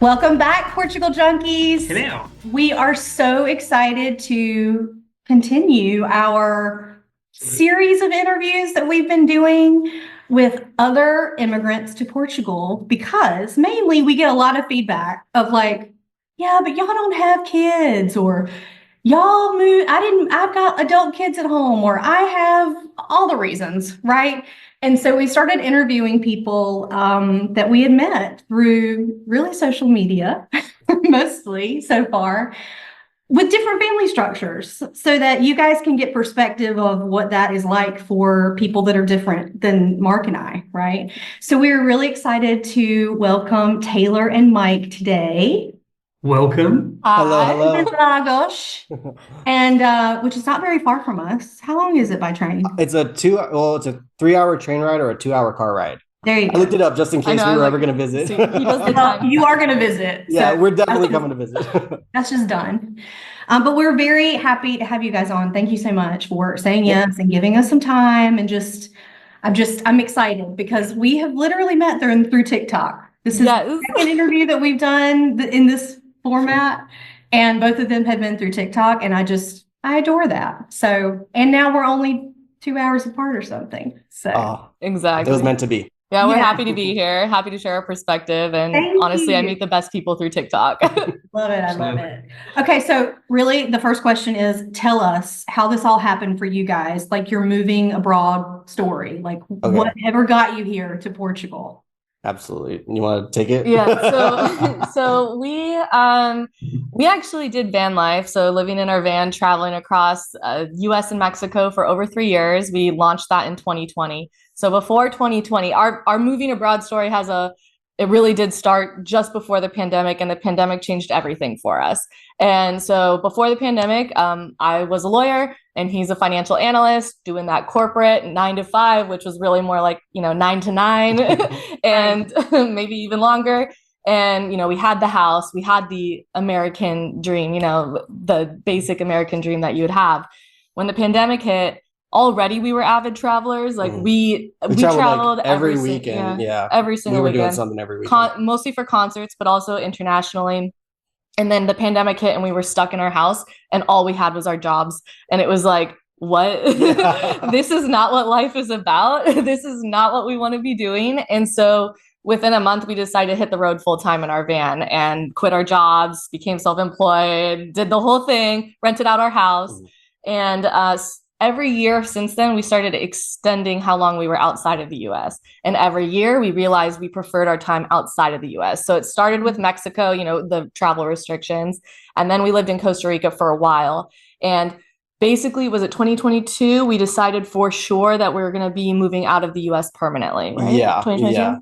Welcome back, Portugal Junkies. Hello. We are so excited to continue our series of interviews that we've been doing with other immigrants to Portugal, because mainly we get a lot of feedback of like, yeah, but y'all don't have kids, or y'all move, I've got adult kids at home, or I have all the reasons, right? And so we started interviewing people that we had met through really social media, mostly so far, with different family structures, so that you guys can get perspective of what that is like for people that are different than Mark and I, right? So we're really excited to welcome Taylor and Mike today. Welcome. Hello, Hi, hello. Lagos, and which is not very far from us. How long is it by train? It's a 3-hour train ride or a 2-hour car ride. There you I looked go. it up just in case we were ever going to visit. See, he does the Well, time. you are going to visit. Yeah, so we're definitely that's coming to visit. That's just done. But we're very happy to have you guys on. Thank you so much for saying yes and giving us some time. And I'm excited because we have literally met through TikTok. This is the second interview that we've done in this format, and both of them have been through TikTok, and I adore that. So, and now we're only 2 hours apart or something. So Exactly. It was meant to be. Yeah, we're happy to be here. Happy to share our perspective. And honestly, I meet the best people through TikTok. Love it. I love it. Okay, so really the first question is, tell us how this all happened for you guys, like your moving abroad story, like whatever got you here to Portugal. Absolutely. You want to take it? Yeah. So we actually did van life. So living in our van, traveling across US and Mexico for over 3 years. We launched that in 2020. So before 2020, our moving abroad story it really did start just before the pandemic, and the pandemic changed everything for us. And so before the pandemic, I was a lawyer and he's a financial analyst doing that corporate 9 to 5, which was really more like, 9 to 9 and maybe even longer. And, we had the house, we had the American dream, the basic American dream that you would have. When the pandemic hit, already we were avid travelers. Like we traveled like every weekend. Every single weekend. We were doing something every weekend. Mostly for concerts, but also internationally. And then the pandemic hit and we were stuck in our house and all we had was our jobs. And it was like, what? This is not what life is about. This is not what we want to be doing. And so within a month, we decided to hit the road full time in our van and quit our jobs, became self-employed, did the whole thing, rented out our house. And every year since then, we started extending how long we were outside of the US. And every year we realized we preferred our time outside of the US. So it started with Mexico, the travel restrictions. And then we lived in Costa Rica for a while. And basically, was it 2022? We decided for sure that we were going to be moving out of the US permanently, right? Yeah. 2022. Yeah.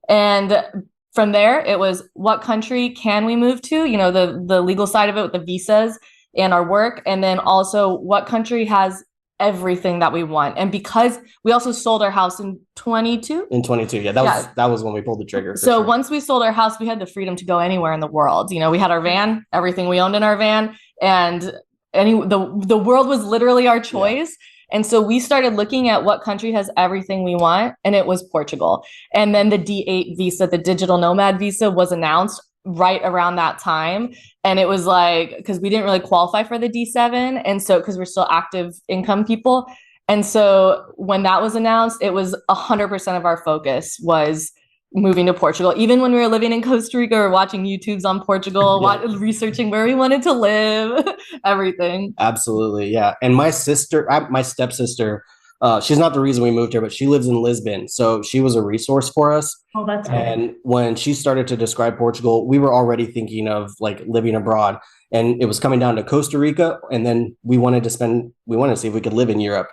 And from there, it was, what country can we move to? The legal side of it with the visas and our work. And then also, what country has everything that we want? And because we also sold our house in 22. In 22, yeah, that was when we pulled the trigger. So once we sold our house, we had the freedom to go anywhere in the world. We had our van, everything we owned in our van, and the world was literally our choice. Yeah. And so we started looking at what country has everything we want, and it was Portugal. And then the D8 visa, the digital nomad visa, was announced right around that time. And it was like, because we didn't really qualify for the D7. And so, because we're still active income people. And so when that was announced, it was 100% of our focus was moving to Portugal. Even when we were living in Costa Rica or watching YouTubes on Portugal, researching where we wanted to live, everything. Absolutely. Yeah. And my stepsister, she's not the reason we moved here, but she lives in Lisbon. So she was a resource for us. Oh, that's good. And when she started to describe Portugal, we were already thinking of like living abroad, and it was coming down to Costa Rica. And then we wanted to see if we could live in Europe.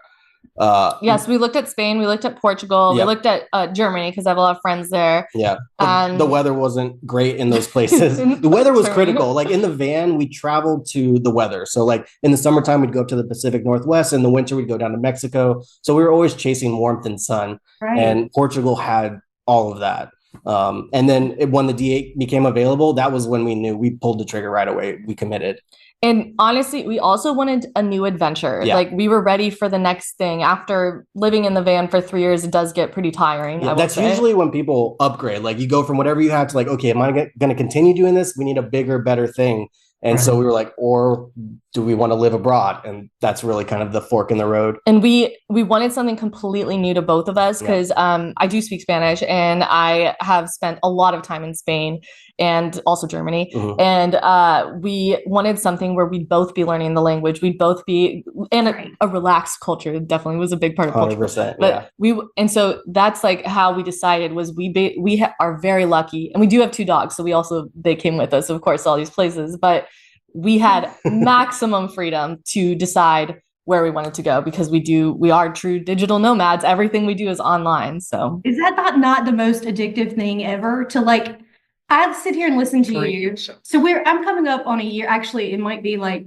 Yes, we looked at Spain, we looked at Portugal, we looked at Germany because I have a lot of friends there. Yeah, and the weather wasn't great in those places. The weather was critical. Like in the van, we traveled to the weather. So like in the summertime, we'd go up to the Pacific Northwest. In the winter, we'd go down to Mexico. So we were always chasing warmth and sun. Right. And Portugal had all of that. And then when the D8 became available, that was when we knew, we pulled the trigger right away. We committed. And honestly, we also wanted a new adventure. Yeah. Like we were ready for the next thing. After living in the van for 3 years, it does get pretty tiring. Yeah, I will that's say. usually when people upgrade. Like you go from whatever you have to like, okay, am I going to continue doing this? We need a bigger, better thing. And so we were like, or do we want to live abroad? And that's really kind of the fork in the road. And we wanted something completely new to both of us because I do speak Spanish and I have spent a lot of time in Spain and also Germany. Mhm. And we wanted something where we'd both be learning the language. We'd both be in a relaxed culture. Definitely was a big part of Portugal. 100%. But and so that's like how we decided was we are very lucky, and we do have 2 dogs, so they came with us, of course, all these places, but we had maximum freedom to decide where we wanted to go because we are true digital nomads. Everything we do is online. So is that not the most addictive thing ever to like, I sit here and listen to you. So I'm coming up on a year. Actually, it might be like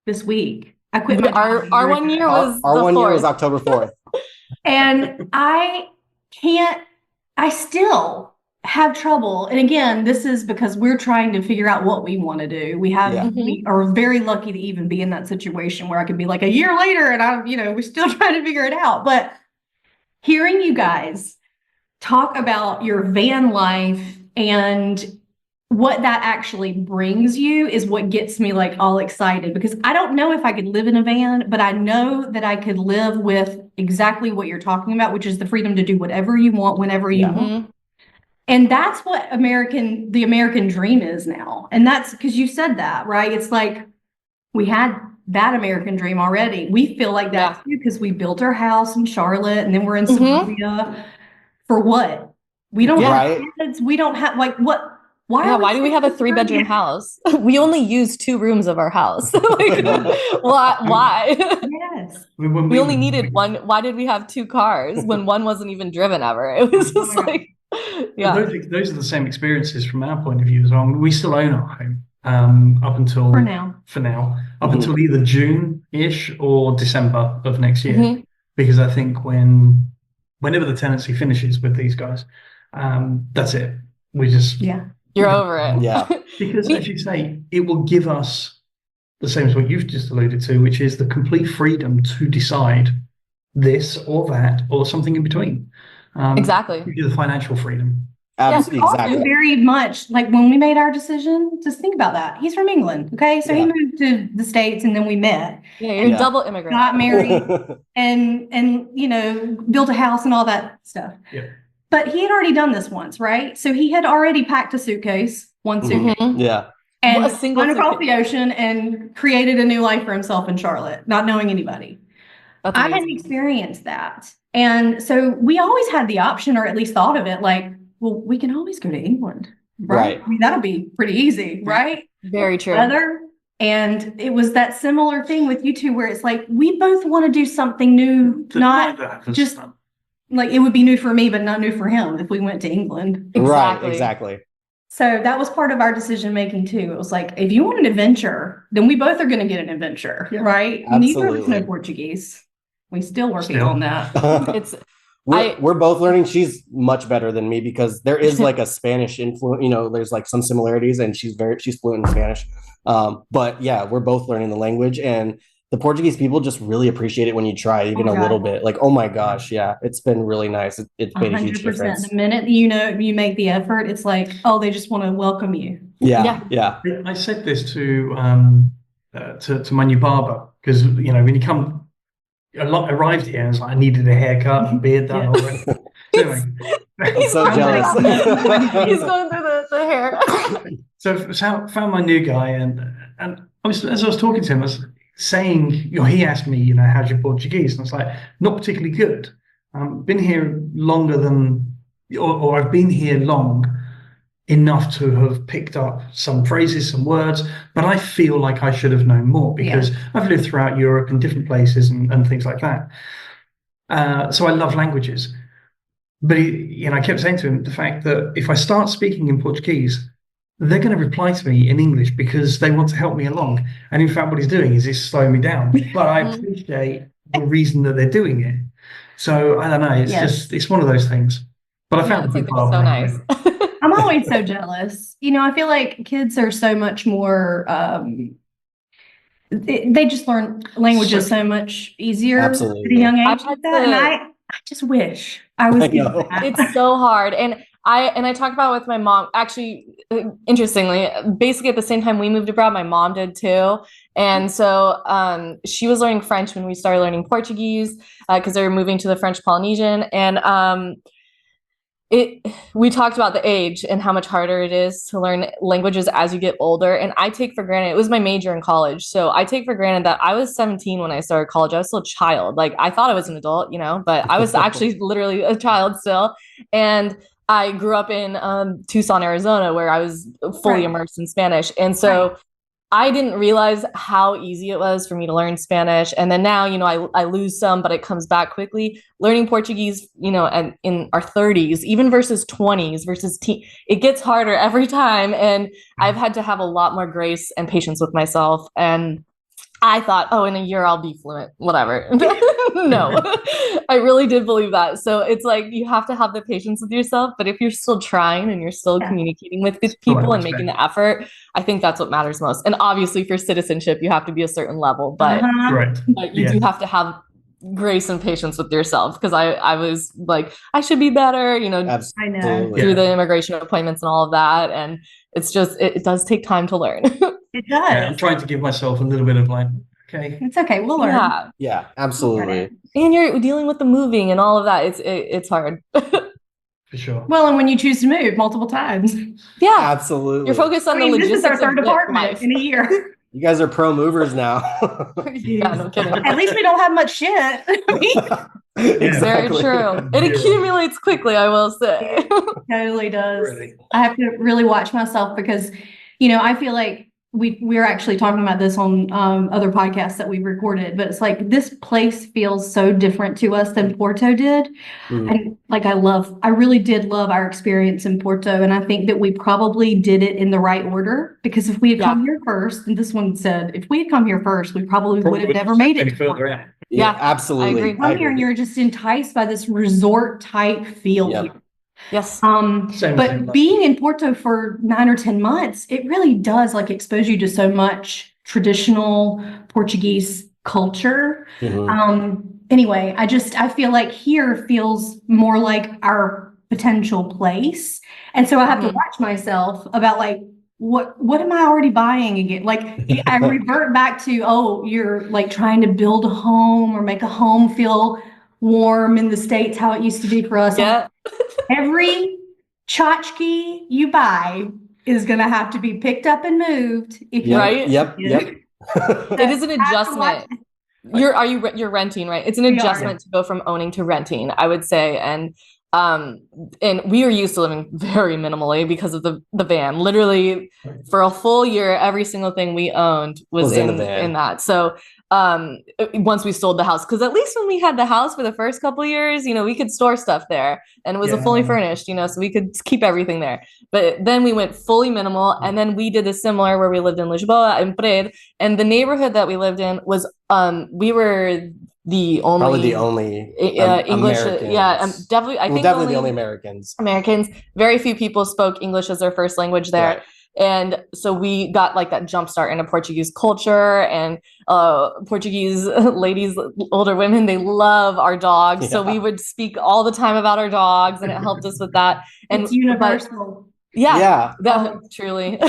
this week. I quit my our job 1 year was our the 1 year was 4th. October 4th. And I still have trouble. And again, this is because we're trying to figure out what we want to do. We are very lucky to even be in that situation where I could be like a year later and we're still trying to figure it out. But hearing you guys talk about your van life and what that actually brings you is what gets me like all excited, because I don't know if I could live in a van, but I know that I could live with exactly what you're talking about, which is the freedom to do whatever you want, whenever you want. And that's what the American dream is now. And that's because you said that, right? It's like we had that American dream already. We feel like that too because we built our house in Charlotte and then we're in suburbia. For what? We don't have kids. We don't have like what? Why do we have a 3-bedroom house? We only use 2 rooms of our house. Like, why? Yes. We only needed one. Why did we have 2 cars when one wasn't even driven ever? It was just like, Those are the same experiences from our point of view as well. We still own our home up until for now, until either June-ish or December of next year. Because I think whenever the tenancy finishes with these guys, that's it. We just you're over it. Yeah. Because as you say, it will give us the same as what you've just alluded to, which is the complete freedom to decide this or that or something in between. Exactly. The financial freedom. Absolutely. Exactly. Very much like when we made our decision, just think about that. He's from England. Okay. So he moved to the States and then we met. Yeah, you're a double immigrant. Got married and built a house and all that stuff. Yeah. But he had already done this once, right? So he had already packed a suitcase, one suitcase. Yeah. And a single went across the ocean and created a new life for himself in Charlotte, not knowing anybody. I hadn't experienced that. And so we always had the option, or at least thought of it, like, well, we can always go to England, right? I mean, that'll be pretty easy, right? Very true. And it was that similar thing with you two, where it's like, we both want to do something new, not just like it would be new for me, but not new for him if we went to England. Right, exactly. So that was part of our decision making too. It was like, if you want an adventure, then we both are going to get an adventure, right? Neither of us know Portuguese. We still working on that. We're both learning. She's much better than me because there is like a Spanish influence, there's like some similarities and she's fluent in Spanish. But yeah, we're both learning the language, and the Portuguese people just really appreciate it when you try even a little bit. Like, oh my gosh, yeah, it's been really nice. It's made a huge difference. The minute you make the effort, it's like, oh, they just want to welcome you. Yeah. I said this to my new barber because when you come. Arrived here and was like, I needed a haircut and beard done already. I'm so jealous. He's going through the hair. So found my new guy and as I was talking to him, I was saying, he asked me, how's your Portuguese? And I was like, not particularly good. Been here longer than, or I've been here long enough to have picked up some phrases, some words, but I feel like I should have known more because I've lived throughout Europe in different places and things like that. So I love languages. But I kept saying to him the fact that if I start speaking in Portuguese, they're going to reply to me in English because they want to help me along. And in fact, what he's doing is he's slowing me down. But I appreciate the reason that they're doing it. So I don't know. It's it's one of those things. But I found it so nice. I'm always so jealous. I feel like kids are so much more they just learn languages so much easier at a Absolutely. young age I've like had that. And to- I just wish I was I doing know. that. It's so hard. And I talked about it with my mom. Actually, interestingly, basically at the same time we moved abroad, my mom did too. And so she was learning French when we started learning Portuguese because they were moving to the French Polynesian. And we talked about the age and how much harder it is to learn languages as you get older. And I take for granted, it was my major in college. So I take for granted that I was 17 when I started college. I was still a child. Like I thought I was an adult, but I was actually literally a child still. And I grew up in Tucson, Arizona, where I was fully immersed in Spanish. And so I didn't realize how easy it was for me to learn Spanish. And then now, I lose some, but it comes back quickly. Learning Portuguese, and in our 30s, even versus 20s versus it gets harder every time. And I've had to have a lot more grace and patience with myself. And I thought, oh, in a year I'll be fluent, whatever. No, I really did believe that. So it's like you have to have the patience with yourself. But if you're still trying and you're still communicating with people and making the effort, I think that's what matters most. And obviously for citizenship, you have to be a certain level, but, Correct. but you do have to have grace and patience with yourself because I was like, I should be better, I know. Absolutely. through the immigration appointments and all of that. And it's just, it does take time to learn. It Yeah, I'm does. trying to give myself a little bit of like, okay, It's okay. We'll learn. Yeah. Yeah, absolutely. And you're dealing with the moving and all of that. It's hard. for sure. Well, and when you choose to move multiple times, Yeah. Absolutely. You're focused on the this logistics is our third of apartment life. in a year. You guys are pro movers now. Yeah, no kidding. At least we don't have much shit. Very true. It accumulates quickly, I will say. Totally does. Really. I have to really watch myself because, I feel like we're actually talking about this on other podcasts that we've recorded, but it's like this place feels so different to us than Porto did. And like I really did love our experience in Porto. And I think that we probably did it in the right order because if we had come here first, and this one said, if we had come here first, we probably would have never made it Any to further Porto. out. Yeah, absolutely. I agree. Come here and you're just enticed by this resort type feel. Yep. here. Yes. Same But thing, like- being in Porto for 9 or 10 months, it really does like expose you to so much traditional Portuguese culture. Anyway, I feel like here feels more like our potential place. And so I have to watch myself about like, what am I already buying again? Like I revert back to, oh, you're like trying to build a home or make a home feel warm in the States, how it used to be for us. Yeah. Every tchotchke you buy is going to have to be picked up and moved. If you Right? Yep. It is an adjustment. You're renting, right? It's an We are. adjustment to go from owning to renting, I would say. And we were used to living very minimally because of the van. Literally for a full year, every single thing we owned was in the van. in that. So once we sold the house, because at least when we had the house for the first couple of years, we could store stuff there and it was a fully furnished, so we could keep everything there. But then we went fully minimal, and then we did a similar where we lived in Lisboa and Pred, and the neighborhood that we lived in was we were probably the only English. Americans. Yeah, definitely. I think definitely the only Americans. Very few people spoke English as their first language there. Right. And so we got like that jump start into Portuguese culture, and Portuguese ladies, older women, they love our dogs. Yeah. So we would speak all the time about our dogs, and it helped us with that. And it's universal. Yeah. That truly,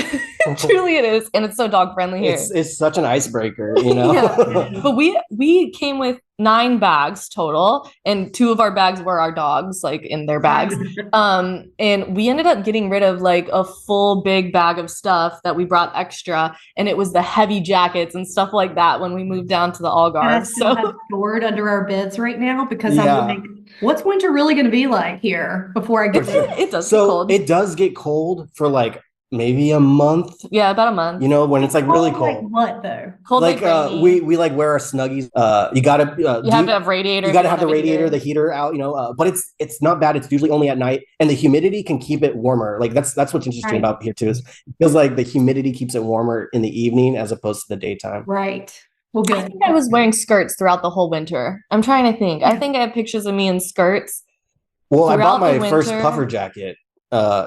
truly it is. And it's so dog friendly here. It's such an icebreaker, Yeah. But we came with 9 bags total, and 2 of our bags were our dogs, like in their bags. And we ended up getting rid of like a full big bag of stuff that we brought extra, and it was the heavy jackets and stuff like that when we moved down to the And I Algarve. still So have stored under our beds right now because Yeah. I'm like, what's winter really going to be like here before I get there? it does get So cold. it does get cold for like maybe a month, Yeah, about a month. when it's like really Like cold. what though? Cold Like rainy. we like wear our snuggies. You gotta you have to have radiator. you got to have the a radiator, heater. the heater out, but it's not bad. It's usually only at night, and the humidity can keep it warmer. Like that's what's interesting Right. about here too. Is it feels like the humidity keeps it warmer in the evening as opposed to the daytime. Right. Well, I good. think I was wearing skirts throughout the whole winter. I'm trying to think. I think I have pictures of me in skirts. Well, I Throughout bought my the first winter- puffer jacket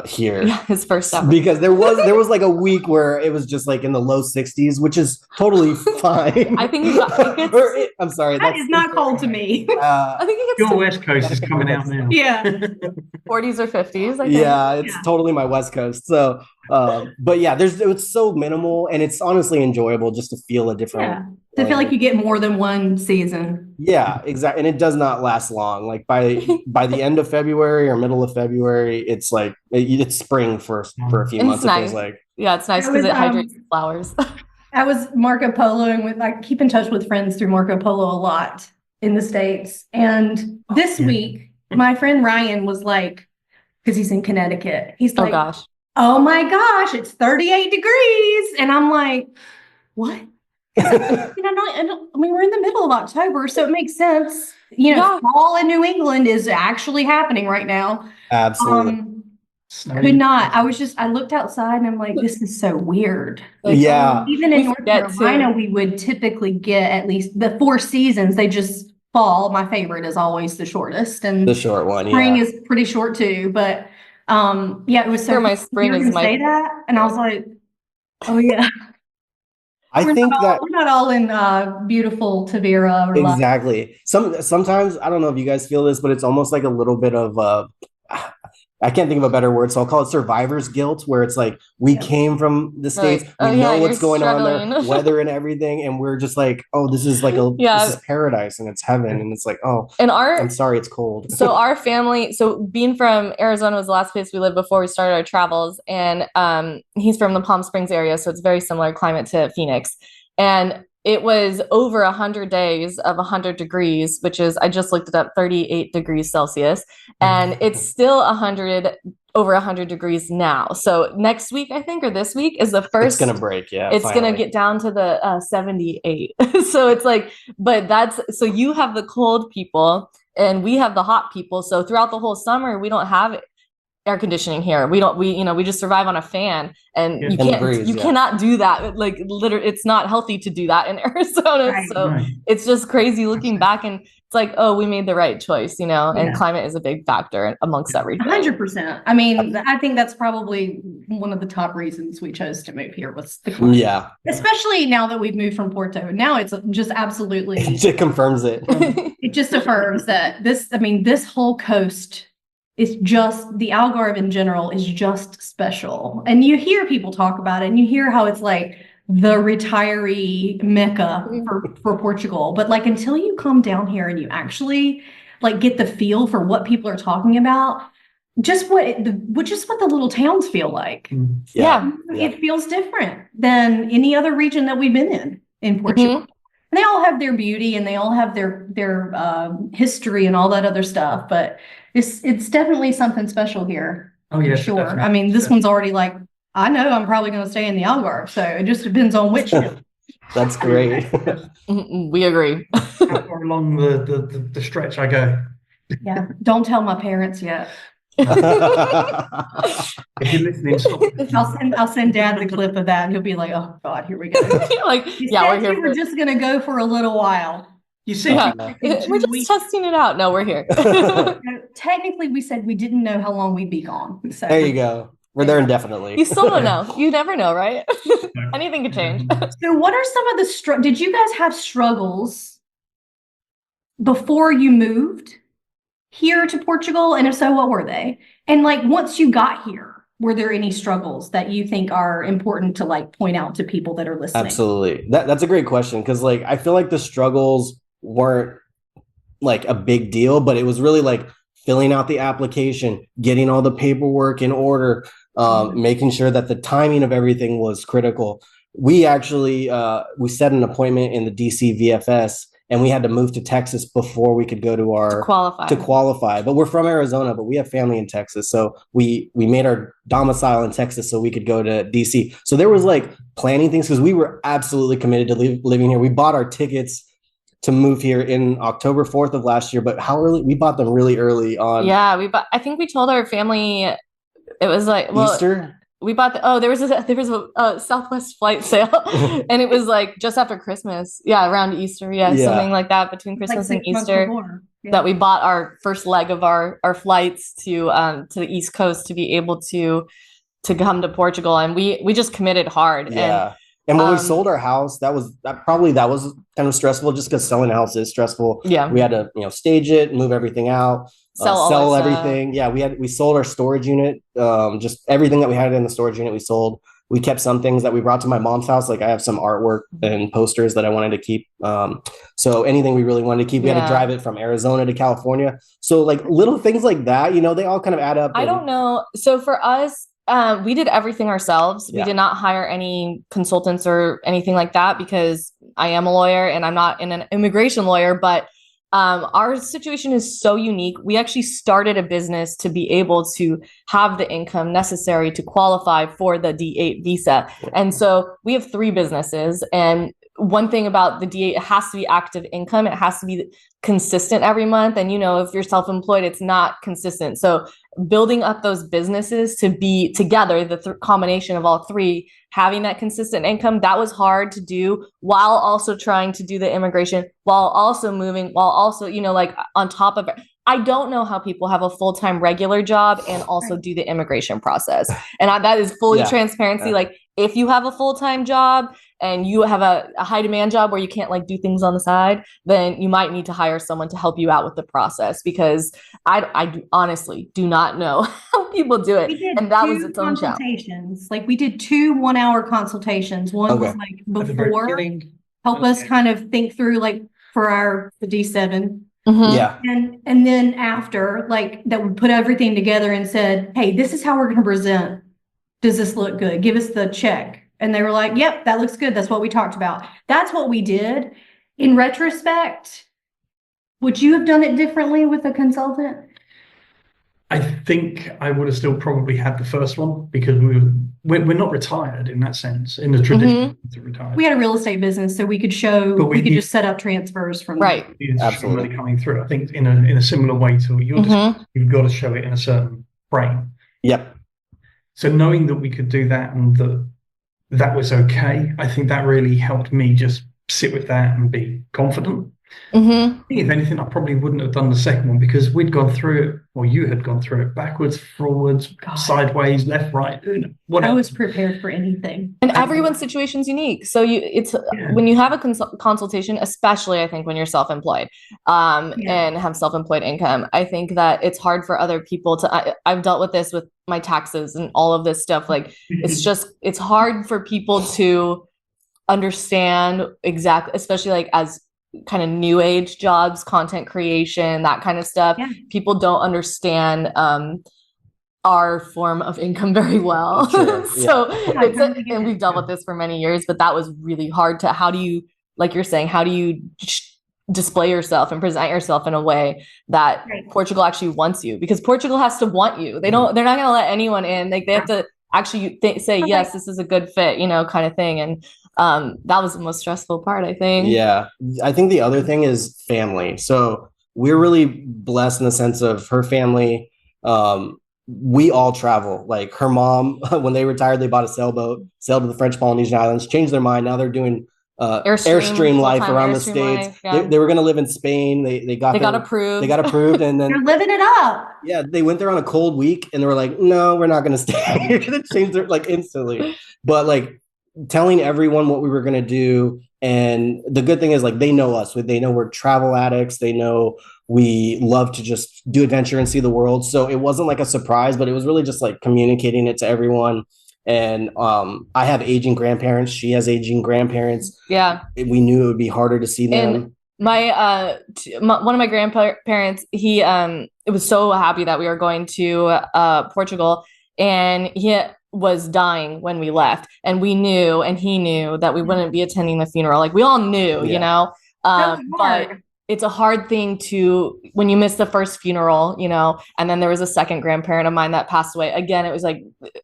here. Yeah, his first ever. Because there was like a week where it was just like in the low 60s, which is totally fine. I think I'm sorry, That is not cold to me. I think it gets Your to West Coast is coming out now. Yeah. 40s or 50s. I think. yeah, it's Yeah. totally my West Coast. So, but yeah, it's so minimal, and it's honestly enjoyable just to feel a different. Yeah. To feel like you get more than one season. Yeah, exactly, and it does not last long. Like by the end of February or middle of February, it's like it's spring for a few And months. it's It feels nice. like. Yeah, it's nice I because was, it hydrates the flowers. I was Marco Poloing with, I keep in touch with friends through Marco Polo a lot in the States. And this week, my friend Ryan was like, because he's in Connecticut, he's Oh like, gosh. oh my gosh, it's 38 degrees. And I'm like, what? I mean, we're in the middle of October, so it makes sense. Yeah. Fall in New England is actually happening right now. Absolutely. Could not. I looked outside and I'm like, this is so weird. Like, Yeah. Even in We North forget Carolina, too. we would typically get at least the 4 seasons. They just fall. My favorite is always the shortest, and The short one, spring yeah. is pretty short too. But yeah, it was so Sure, my cool to spring hear is him my- say that, and I was like, oh yeah. I think that we're not all in beautiful Tavira or exactly. Sometimes I don't know if you guys feel this, but it's almost like a little bit of I can't think of a better word, so I'll call it survivor's guilt, where it's like we came from the States, oh, we yeah, know what's you're going on there, struggling. weather and everything, and we're just like, oh, this is like Yeah. this is paradise and it's heaven, and it's like, oh, And I'm sorry, it's cold. so our family, so being from Arizona was the last place we lived before we started our travels, and he's from the Palm Springs area, so it's very similar climate to Phoenix. And it was over 100 days of 100 degrees, which is, I just looked it up, 38 degrees Celsius, and it's still over 100 degrees now. So next week, I think, or this week is the first. It's gonna break, yeah. It's finally. gonna get down to the 78. So it's like, but so you have the cold people and we have the hot people. So throughout the whole summer, we don't have air conditioning here. We just survive on a fan, and Yeah. you And the can't, breeze, you yeah. cannot do that. Like literally, it's not healthy to do that in Arizona. Right. So Right. it's just crazy looking back, and it's like, oh, we made the right choice, and Yeah. climate is a big factor amongst everything. 100%. I mean, I think that's probably one of the top reasons we chose to move here was the climate. Yeah. Especially now that we've moved from Porto. Now it's just absolutely, It confirms it. it just affirms that this whole coast is just, the Algarve in general is just special. And you hear people talk about it and you hear how it's like the retiree mecca for Portugal. But like, until you come down here and you actually like get the feel for what people are talking about, just what the little towns feel like. Yeah. It feels different than any other region that we've been in Portugal. Mhm. And they all have their beauty and they all have their history and all that other stuff, but it's definitely something special here. Oh yeah, For sure. definitely. I mean, this one's already like, I know I'm probably going to stay in the Algarve, so it just depends on which hill. That's great. We agree. How far along the stretch I go. Yeah. Don't tell my parents yet. If you're listening, stop. I'll send Dad the clip of that, and he'll be like, "Oh God, here we go." Like, You yeah, said we're here. you were just gonna go for a little while. You see, Yeah. In 2 We're just weeks. testing it out. No, we're here. No, technically, we said we didn't know how long we'd be gone. So There you go. We're there indefinitely. You still don't know. You never know, right? Anything could change. So, what are some of the did you guys have struggles before you moved here to Portugal? And if so, what were they? And like, once you got here, were there any struggles that you think are important to like point out to people that are listening? Absolutely. That's a great question, because like I feel like the struggles weren't like a big deal, but it was really like filling out the application, getting all the paperwork in order, making sure that the timing of everything was critical. We actually we set an appointment in the DC VFS, and we had to move to Texas before we could go to our Qualify. But we're from Arizona, but we have family in Texas, so we made our domicile in Texas so we could go to DC. So there was like planning things, because we were absolutely committed to living here. We bought our tickets to move here in October 4th of last year, but how early? We bought them really early on. Yeah, I think we told our family it was like, well, Easter. we bought there was a Southwest flight sale, and it was like just after Christmas. Yeah, around Easter. Yeah, Yeah. something like that, between Like Christmas and 6 months Easter. before. that we bought our first leg of our flights to the East Coast to be able to come to Portugal, and we just committed hard. Yeah. And when we sold our house, that was kind of stressful, just because selling a house is stressful. Yeah. We had to, stage it, move everything out, sell everything. Yeah. We sold our storage unit. Just everything that we had in the storage unit, we sold. We kept some things that we brought to my mom's house. Like I have some artwork and posters that I wanted to keep. So anything we really wanted to keep, we had to drive it from Arizona to California. So like little things like that, they all kind of add up. I don't know. So for us, we did everything ourselves. We did not hire any consultants or anything like that, because I am a lawyer and I'm not an immigration lawyer, but our situation is so unique. We actually started a business to be able to have the income necessary to qualify for the D8 visa. And so we have 3 businesses. And one thing about the D8, it has to be active income. It has to be consistent every month. And, if you're self-employed, it's not consistent. So building up those businesses to be together, the combination of all 3, having that consistent income, that was hard to do while also trying to do the immigration, while also moving, while also, like on top of it. I don't know how people have a full-time regular job and also do the immigration process. And that is fully transparency. Like if you have a full-time job and you have a high demand job where you can't like do things on the side, then you might need to hire someone to help you out with the process, because I honestly do not know how people do it. And that was its own challenge. Like we did 2 1-hour consultations. One was like before, help us kind of think through like for the D7. Mm-hmm. Yeah. And then after, like, that we put everything together and said, hey, this is how we're going to present. Does this look good? Give us the check. And they were like, yep, that looks good. That's what we talked about. That's what we did. In retrospect, would you have done it differently with a consultant? I think I would have still probably had the first one, because we're not retired in that sense, in the traditional retired. We had a real estate business, so we could show, But we could just set up transfers from It's Absolutely. really coming through. I think in a similar way to you've got to show it in a certain frame. Yep. So knowing that we could do that and that was okay, I think that really helped me just sit with that and be confident. Mm-hmm. I think if anything, I probably wouldn't have done the second one, because we'd gone through it, or you had gone through it backwards, forwards, sideways, left, right, whatever. I was prepared for anything. And everyone's situation is unique. So when you have a consultation, especially I think when you're self-employed and have self-employed income, I think that it's hard for other people to, I've dealt with this with my taxes and all of this stuff. Like it's hard for people to understand exactly, especially like as kind of new age jobs, content creation, that kind of stuff. Yeah. People don't understand our form of income very well. Sure. So and we've dealt with this for many years, but that was really hard to, how do you, like you're saying, how do you display yourself and present yourself in a way that Portugal actually wants you? Because Portugal has to want you. They're not going to let anyone in. Like they have to actually say, yes, this is a good fit, kind of thing. And that was the most stressful part, I think. Yeah. I think the other thing is family. So we're really blessed in the sense of her family. We all travel. Like her mom, when they retired, they bought a sailboat, sailed to the French Polynesian Islands, changed their mind. Now they're doing Airstream life around the States. Life, yeah. They were going to live in Spain. They got approved. They got approved, and then they're living it up. Yeah, they went there on a cold week, and they were like, "No, we're not going to stay here." They changed their instantly. But telling everyone what we were going to do, and the good thing is they know us. They know we're travel addicts. They know we love to just do adventure and see the world. So it wasn't a surprise, but it was really just communicating it to everyone. And I have aging grandparents. She has aging grandparents. Yeah. We knew it would be harder to see them. And one of my grandparents, he was so happy that we were going to Portugal, and he was dying when we left. And we knew, and he knew, that we wouldn't be attending the funeral. We all knew, but it's a hard thing when you miss the first funeral, and then there was a second grandparent of mine that passed away. Again, it was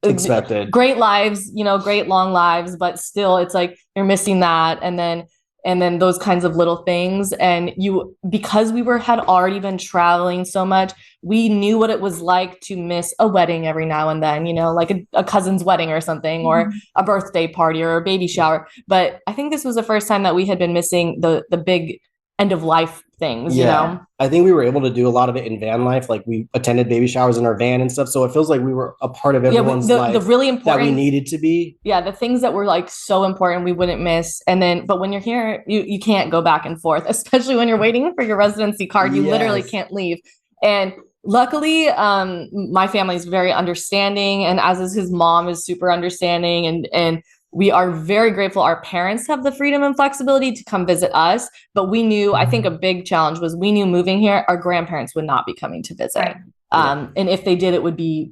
expected. Great lives, great long lives, but still it's you're missing that. And then those kinds of little things. And because we had already been traveling so much, we knew what it was like to miss a wedding every now and then, a cousin's wedding or something, or a birthday party or a baby shower. But I think this was the first time that we had been missing the big end of life things, you Yeah. know? I think we were able to do a lot of it in van life. Like we attended baby showers in our van and stuff. So it feels like we were a part of everyone's the life really that we important needed to be. yeah, the things that were like so important we wouldn't miss. And then, but when you're here, you can't go back and forth, especially when you're waiting for your residency card. You literally Yes. can't leave. And luckily, my family is very understanding, and as is his mom is super understanding, and we are very grateful. Our parents have the freedom and flexibility to come visit us, but we knew, I think a big challenge was we knew moving here, our grandparents would not be coming to visit. Right. And if they did, it would be,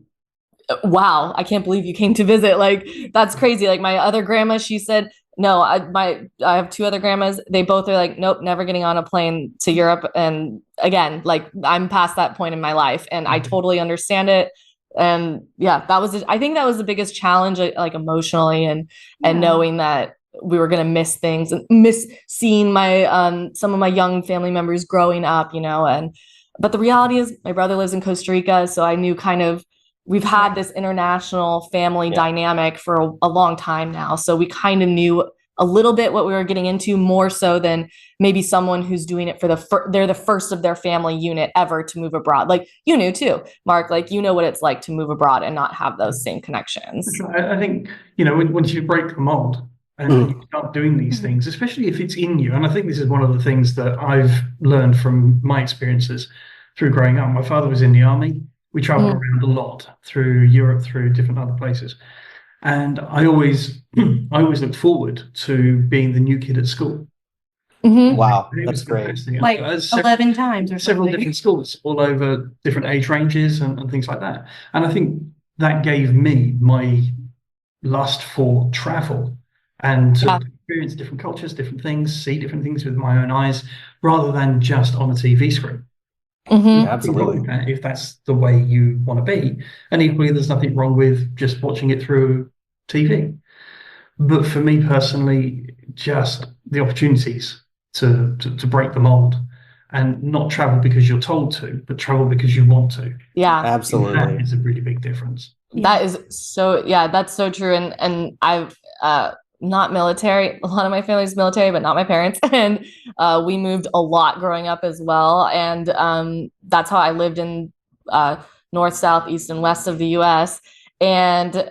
wow, I can't believe you came to visit. Like, that's crazy. Like my other grandma, she said, no, I have two other grandmas. They both are like, nope, never getting on a plane to Europe. And again, like I'm past that point in my life, and I totally understand it. And yeah, I think that was the biggest challenge, like emotionally, and knowing that we were going to miss things and miss seeing my some of my young family members growing up, you know. And but the reality is my brother lives in Costa Rica, so I knew kind of we've had this international family dynamic for a long time now, so we kind of knew a little bit what we were getting into, more so than maybe someone who's doing it for they're the first of their family unit ever to move abroad. Like you knew too, Mark, like you know what it's like to move abroad and not have those same connections. I think, you know, once you break the mold and you start doing these things, especially if it's in you, and I think this is one of the things that I've learned from my experiences through growing up. My father was in the army. We traveled around a lot through Europe, through different other places. And I always looked forward to being the new kid at school. Wow, It that's was great. fantastic. Like Several- 11 times or several something. different schools all over different age ranges and things like that. And I think that gave me my lust for travel and to experience different cultures, different things, see different things with my own eyes, rather than just on a TV screen. Absolutely. If that's the way you want to be. And equally, there's nothing wrong with just watching it through TV. But for me personally, just the opportunities to break the mold and not travel because you're told to, but travel because you want to. Yeah, Absolutely. That is a really big difference. that is so, yeah, that's so true. And I've not military. A lot of my family's military, but not my parents. And we moved a lot growing up as well. And that's how I lived in north, south, east, and west of the US. And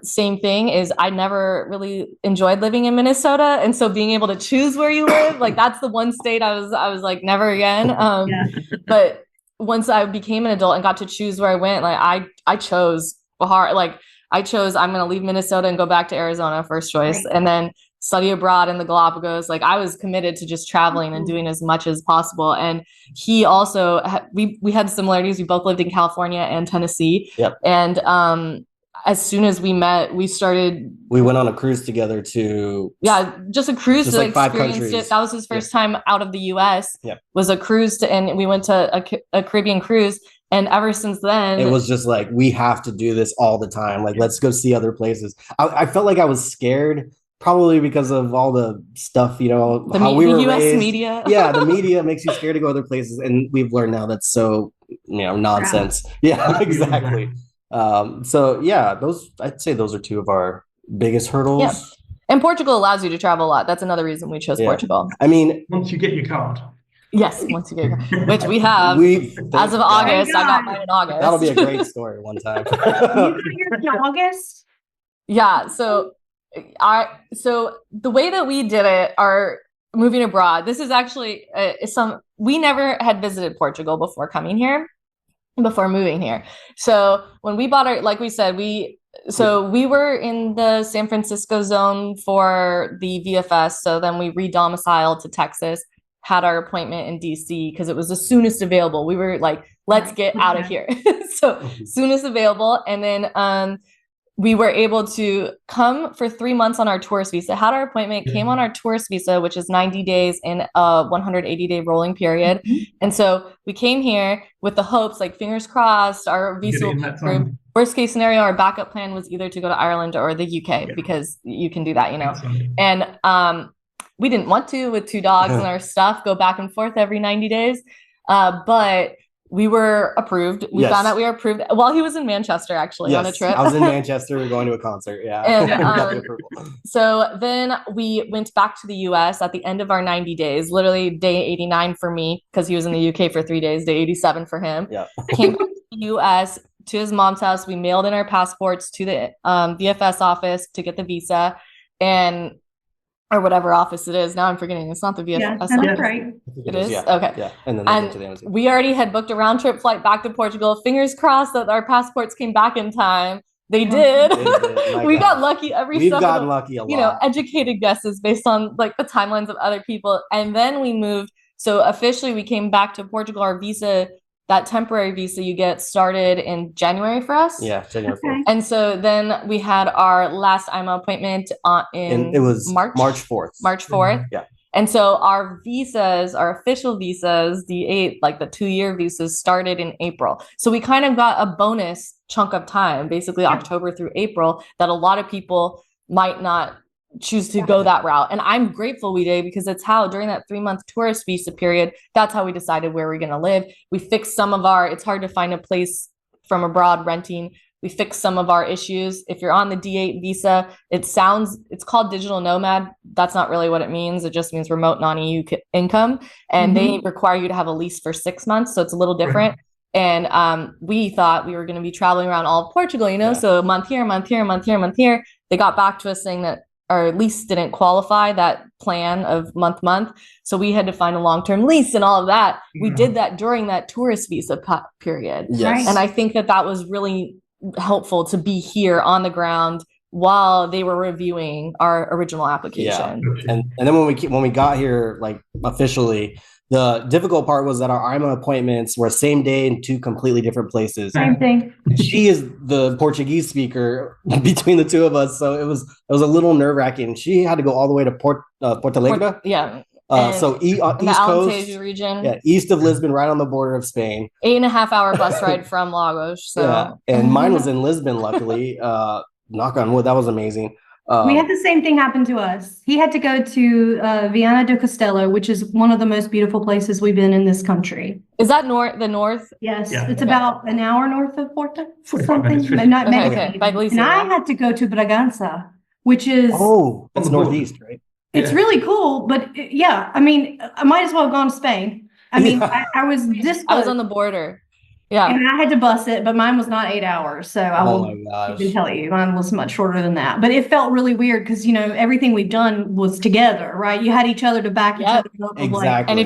same thing is I never really enjoyed living in Minnesota. And so being able to choose where you live, like that's the one state I was like, never again. But once I became an adult and got to choose where I went, like I chose hard, like I chose, I'm going to leave Minnesota and go back to Arizona, first choice, and then study abroad in the Galapagos. Like I was committed to just traveling and doing as much as possible. And he also, we had similarities. We both lived in California and Tennessee. Yep. And as soon as we met, we went on a cruise together to just a cruise just to like 5 experience countries. it. That was his first time out of the US. Was a cruise and we went to a Caribbean cruise. And ever since then, it was just like, we have to do this all the time. Like, let's go see other places. I felt like I was scared, probably because of all the stuff, you know, how we were US raised. media. Yeah, the media makes you scared to go other places. And we've learned now that's so, you know, nonsense. Yeah, exactly. So yeah, I'd say those are two of our biggest hurdles. Yeah. And Portugal allows you to travel a lot. That's another reason we chose Portugal. I mean, once you get your card. Yes, once you get, which we have. As of August, I got mine in August. That'll be a great story one time. You got yours in August? Yeah. So the way that we did it, our moving abroad, this is actually we never had visited Portugal before coming here, before moving here. So when we bought like we said, we were in the San Francisco zone for the VFS. So then we re-domiciled to Texas, had our appointment in DC because it was the soonest available. We were like, let's get out of here. So soonest available. And then we were able to come for 3 months on our tourist visa, had our appointment, came on our tourist visa, which is 90 days in a 180-day rolling period. And so we came here with the hopes, like fingers crossed, our visa will be approved. Worst case scenario, our backup plan was either to go to Ireland or the UK because you can do that, you know. And we didn't want to, with 2 dogs and our stuff, go back and forth every 90 days. But we were approved. We Yes. found out we were approved while he was in Manchester, actually, on a Yes, trip. I was in Manchester going to a concert. Yeah. And, We got the approval. So then we went back to the US at the end of our 90 days, literally day 89 for me, because he was in the UK for 3 days, day 87 for him. Yeah. Came back to the US to his mom's house. We mailed in our passports to the VFS office to get the visa, and or whatever office it is. Now I'm forgetting. It's not the VFS Yeah, office. that's right. It is? Yeah. Okay. Yeah. And then they And went to the embassy. we already had booked a round trip flight back to Portugal. Fingers crossed that our passports came back in time. They did. They did. My We got gosh. lucky every We've step gotten of the, lucky a lot. you know, educated guesses based on like the timelines of other people. And then we moved. So officially we came back to Portugal. Our visa, that temporary visa you get, started in January for us. Yeah, January 4th. Okay. And so then we had our last IMO appointment in And it was March 4th. March 4th. Yeah. And so our visas, our official visas, D8, like the 2-year visas, started in April. So we kind of got a bonus chunk of time, basically October through April, that a lot of people might not choose to go that route. And I'm grateful we did, because it's how during that 3-month tourist visa period, that's how we decided where we're going to live. We fixed some of our, it's hard to find a place from abroad renting. We fixed some of our issues. If you're on the D8 visa, it's called digital nomad. That's not really what it means. It just means remote non-EU income. And they require you to have a lease for 6 months. So it's a little different. And we thought we were going to be traveling around all of Portugal, you know, so a month here, a month here, a month here, a month here. They got back to us saying that our lease didn't qualify that plan of month. So we had to find a long-term lease and all of that. We did that during that tourist visa period. Yes. And I think that was really helpful to be here on the ground while they were reviewing our original application. And then when we got here, like officially, the difficult part was that our IMA appointments were same day in 2 completely different places. Same thing. She is the Portuguese speaker between the two of us, so it was a little nerve-wracking. She had to go all the way to Porto Alegre. Yeah. So in East the Coast, Alentejo region. yeah, east of Lisbon, right on the border of Spain. 8.5-hour bus ride from Lagos. So Yeah, and mine was in Lisbon, luckily. Knock on wood, that was amazing. We had the same thing happen to us. He had to go to Viana do Castelo, which is one of the most beautiful places we've been in this country. is that the north? Yes, Yeah. it's about an hour north of Porto. 45 minutes, Something, 50. not Okay, maybe. okay. By Galicia, And I yeah. had to go to Bragança, which is Oh, that's On the border. northeast, right? it's Yeah. really cool. But yeah, I mean, I might as well have gone to Spain. I mean, Yeah. I was this I was close, on the border. Yeah. and I had to bus it, but mine was not 8 hours. So I Oh will my gosh. even tell you, mine was much shorter than that. But it felt really weird because, you know, everything we've done was together, right? You had each other to back each Yep. other up. of, like, Exactly. And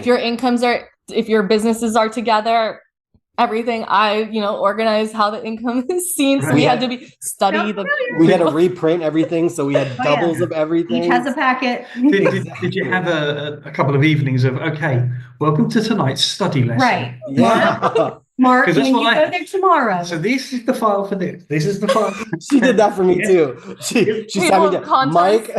if your businesses are together, everything organize how the income is seen. So we had to study the. We had to reprint everything, so we had Oh, yeah. doubles of everything. Each has a packet. Did you have a couple of evenings of, okay, welcome to tonight's study lesson? Right. Yeah. Mark, 'Cause and that's you what go I- there tomorrow. So this is the file for this. This is the file. She did that for me Yeah. too. She We sat me want down. context. Mike,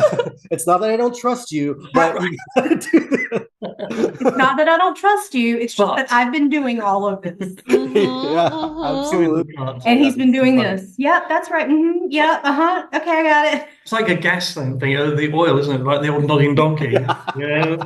it's not that I don't trust you, but you gotta do this. It's not that I don't trust you. It's just But- that I've been doing all of this. Yeah, absolutely. And he's been doing this. Yep, that's right. Yeah, okay, I got it. It's like a gas thing, the oil, isn't it? Like the old nodding donkey. Yeah.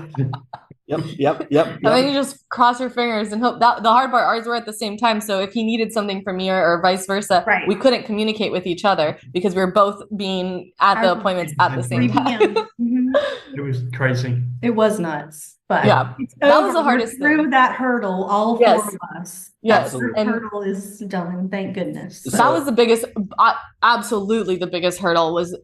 Yep. And then you just cross your fingers and hope that the hard part, ours were at the same time. So if he needed something from me or vice versa, Right. we couldn't communicate with each other because we were both being at the appointments at the 3 same time. p.m. Mhm. It was crazy. It was nuts. But Yeah, it's that was over. the We're hardest through thing. that hurdle, all Yes. 4 of us. Yes. Absolutely. That And hurdle is done, thank goodness. So- that was the biggest, absolutely the biggest hurdle was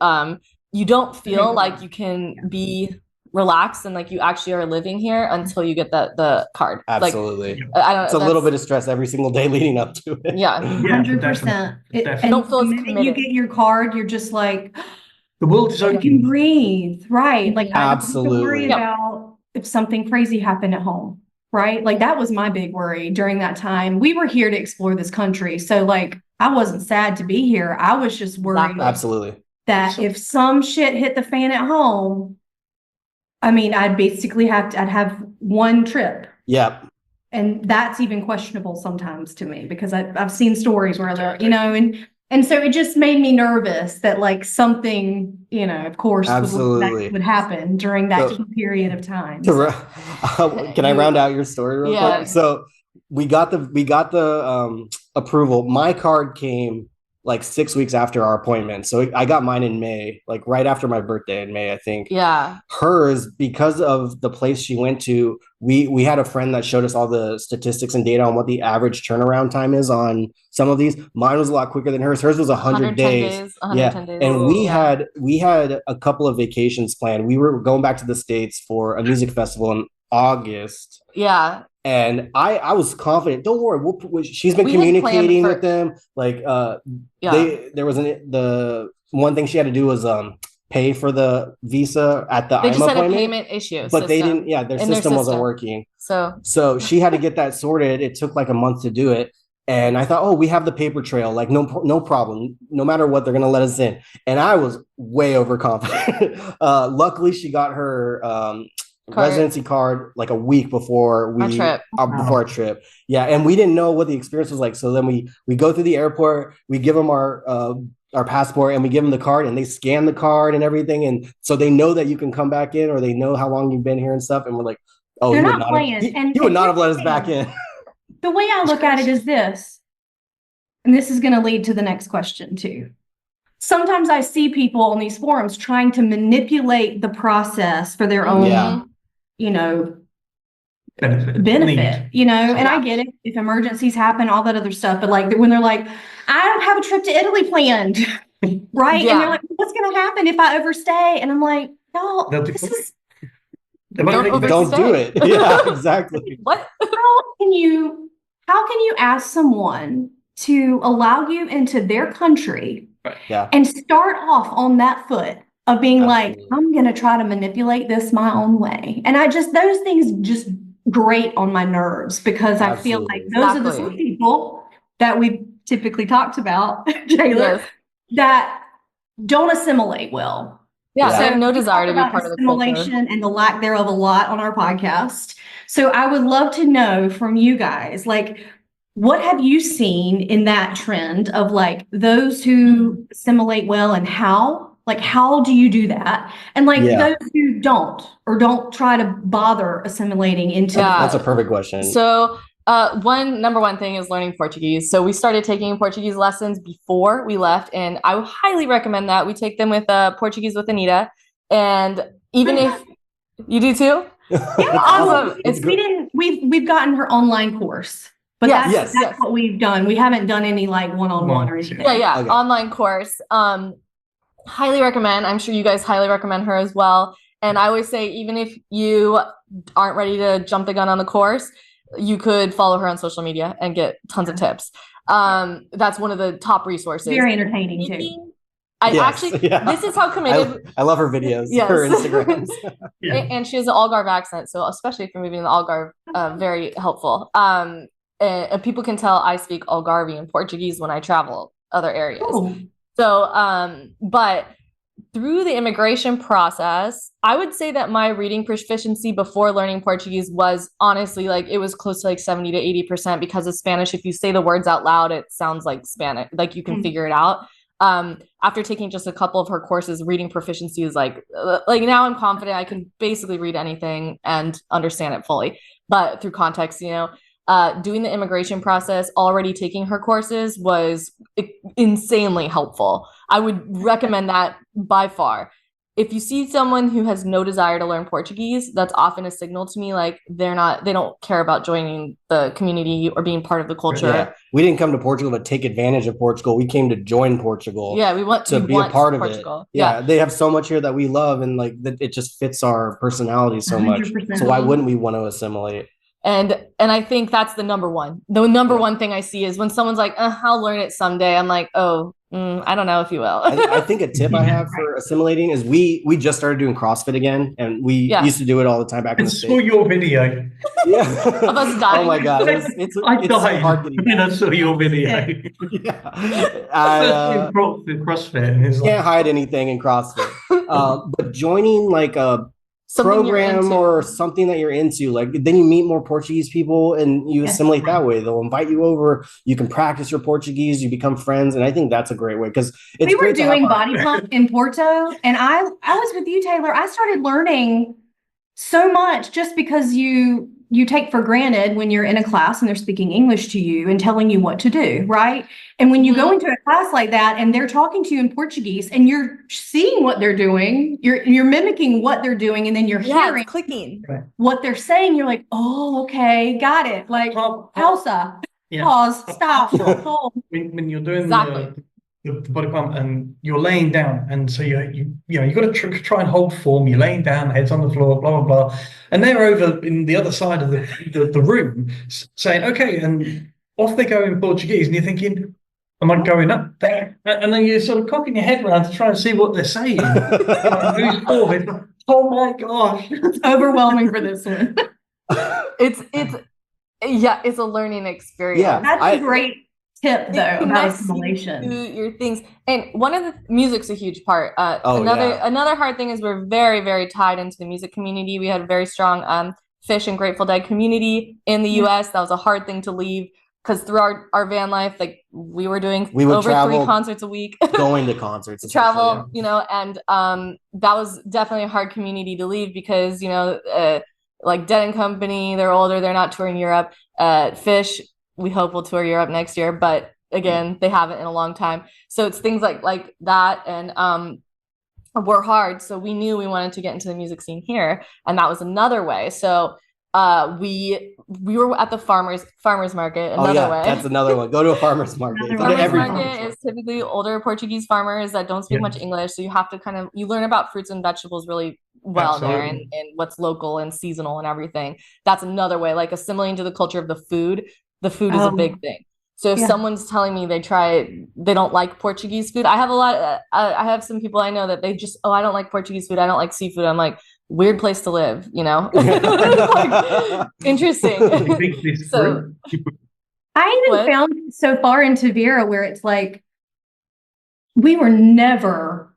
you don't feel like you can be relaxed and like you actually are living here until you get the card. Absolutely. Like, I don't. It's a little bit of stress every single day leading up to it. Yeah. Yeah, 100%. definitely. And Don't feel the as minute you committed. get your card, you're just like, The world is you can open. breathe, right? Like I don't have to worry Absolutely. Yeah. about if something crazy happened at home, right? Like that was my big worry during that time. We were here to explore this country. So like I wasn't sad to be here. I was just worried Exactly. Absolutely. that if some shit hit the fan at home, I mean, I'd have one trip. Yep. And that's even questionable sometimes to me because I've seen stories where they're, and so it just made me nervous that like something, of course, Absolutely. that would happen during that So- key period of time. Can I round out your story real Yeah. quick? So we got the approval. My card came like 6 weeks after our appointment. So I got mine in May, like right after my birthday in May, I think. Yeah. Hers, because of the place she went to, we had a friend that showed us all the statistics and data on what the average turnaround time is on some of these. Mine was a lot quicker than hers. Hers was 100 days. 110 days. And Yeah. we had a couple of vacations planned. We were going back to the States for a music festival in August. Yeah. And I was confident. Don't worry, she's been We had planned communicating for- with them. Like Yeah. there was the one thing she had to do was pay for the visa at the They just IMA had a appointment, payment issue. but they system didn't. Yeah, their in their system wasn't system. working. So So she had to get that sorted. It took like a month to do it. And I thought, oh, we have the paper trail. Like, no problem. No matter what, they're going to let us in. And I was way overconfident. Luckily, she got her residency card like a week before our trip. Yeah, and we didn't know what the experience was like. So then we go through the airport. We give them our passport, and we give them the card, and they scan the card and everything. And so they know that you can come back in, or they know how long you've been here and stuff. And we're like, oh, They're you not playing. you would not have let us back in. The way I look at it is this, and this is going to lead to the next question too. Sometimes I see people on these forums trying to manipulate the process for their own, Yeah. benefit, Need. and I get it. If emergencies happen, all that other stuff, but like when they're like, I don't have a trip to Italy planned, right? Yeah. And they're like, what's going to happen if I overstay? And I'm like, no, They'll do- this is, Don't do it. Yeah, exactly. what? how can you ask someone to allow you into their country Yeah. and start off on that foot of being like, Absolutely. I'm going to try to manipulate this my own way. And those things just grate on my nerves because I feel like Absolutely. those are the Exactly. same people that we've typically talked about, Taylor, Yes. that don't assimilate well. Yeah. Yeah. They have no we desire to talk be about part of the culture. assimilation and the lack thereof a lot on our podcast. So I would love to know from you guys, like, what have you seen in that trend of like those who assimilate well and how? Like, how do you do that? And like Yeah. those who don't or don't try to bother assimilating into Yeah. That's a perfect question. So number one thing is learning Portuguese. So we started taking Portuguese lessons before we left, and I would highly recommend that. We take them with Portuguese with Anita. And even if you do too, awesome. We've gotten her online course, but Yes. that's what we've done. We haven't done any like one-on-one or anything. Yeah. Okay. Online course. Highly recommend. I'm sure you guys highly recommend her as well. And I always say, even if you aren't ready to jump the gun on the course, you could follow her on social media and get tons of tips. That's one of the top resources. Very entertaining too. This is how committed. I love her videos, Yes. her Instagrams. Yeah. And she has an Algarve accent, so especially if you're moving to Algarve, very helpful. And people can tell I speak Algarve and Portuguese when I travel other areas. Oh. So, but through the immigration process, I would say that my reading proficiency before learning Portuguese was honestly like it was close to like 70 to 80% because of Spanish. If you say the words out loud, it sounds like Spanish, like you can figure it out. After taking just a couple of her courses, reading proficiency is like now I'm confident I can basically read anything and understand it fully. But through context, doing the immigration process, already taking her courses was insanely helpful. I would recommend that by far. If you see someone who has no desire to learn Portuguese, that's often a signal to me like they don't care about joining the community or being part of the culture. Yeah. We didn't come to Portugal to take advantage of Portugal. We came to join Portugal. Yeah, we want to be a part of Portugal. it. Yeah, they have so much here that we love, and like it just fits our personality so much. 100%. So why wouldn't we want to assimilate? And I think that's the number one. The number one thing I see is when someone's like, I'll learn it someday. I'm like, I don't know if you will. I think a tip I have for assimilating is we just started doing CrossFit again, and we used to do it all the time back in I the saw States. your video. Yeah. Of us dying. Oh my god, it's I so died hard getting when I back. saw your video. Yeah. I CrossFit and it's can't hide anything in CrossFit. But joining like a Something you're program into. or something that you're into, like then you meet more Portuguese people and you assimilate that way. They'll invite you over, you can practice your Portuguese, you become friends, and I think that's a great way because it's We were great to have doing our- body pump in Porto, and I was with you, Taylor. I started learning so much just because you you take for granted when you're in a class and they're speaking English to you and telling you what to do, right? And when you go into a class like that and they're talking to you in Portuguese and you're seeing what they're doing, you're mimicking what they're doing, and then you're hearing it's clicking. what they're saying. You're like, oh, okay, got it. Like, Hausa, pause, stop, hold. When you're doing Exactly. the body pump and you're laying down, and so you got to try and hold form. You're laying down, heads on the floor, blah blah blah, and they're over in the other side of the room saying, okay, and off they go in Portuguese, and you're thinking, am I going up there? And then you're sort of cocking your head around to try and see what they're saying. Oh my gosh, It's overwhelming for this one. It's a learning experience. Yeah. That's a great tip, though, It about connects assimilation. you to your things. And one of the music's a huge part. Oh, Another hard thing is we're very, very tied into the music community. We had a very strong Fish and Grateful Dead community in the US. That was a hard thing to leave, because through our van life, like we would over travel, 3 concerts a week. going to concerts. Travel, you know, and that was definitely a hard community to leave, because, you know, like Dead and Company, they're older, they're not touring Europe. Fish, we hope will tour Europe next year, but again, they haven't in a long time. So it's things like that, and were hard. So we knew we wanted to get into the music scene here, and that was another way. So we were at the farmers market. Another way. That's another one. Go to a farmer's market. Farmers market is typically older Portuguese farmers that don't speak much English, so you have to you learn about fruits and vegetables really well there, and what's local and seasonal and everything. That's another way, like assimilating to the culture of the food. The food is a big thing. So if someone's telling me they don't like Portuguese food, I have some people I know that they just, I don't like Portuguese food, I don't like seafood. I'm like, weird place to live, you know? Like, interesting. So, I even found so far into Vera where it's like, we were never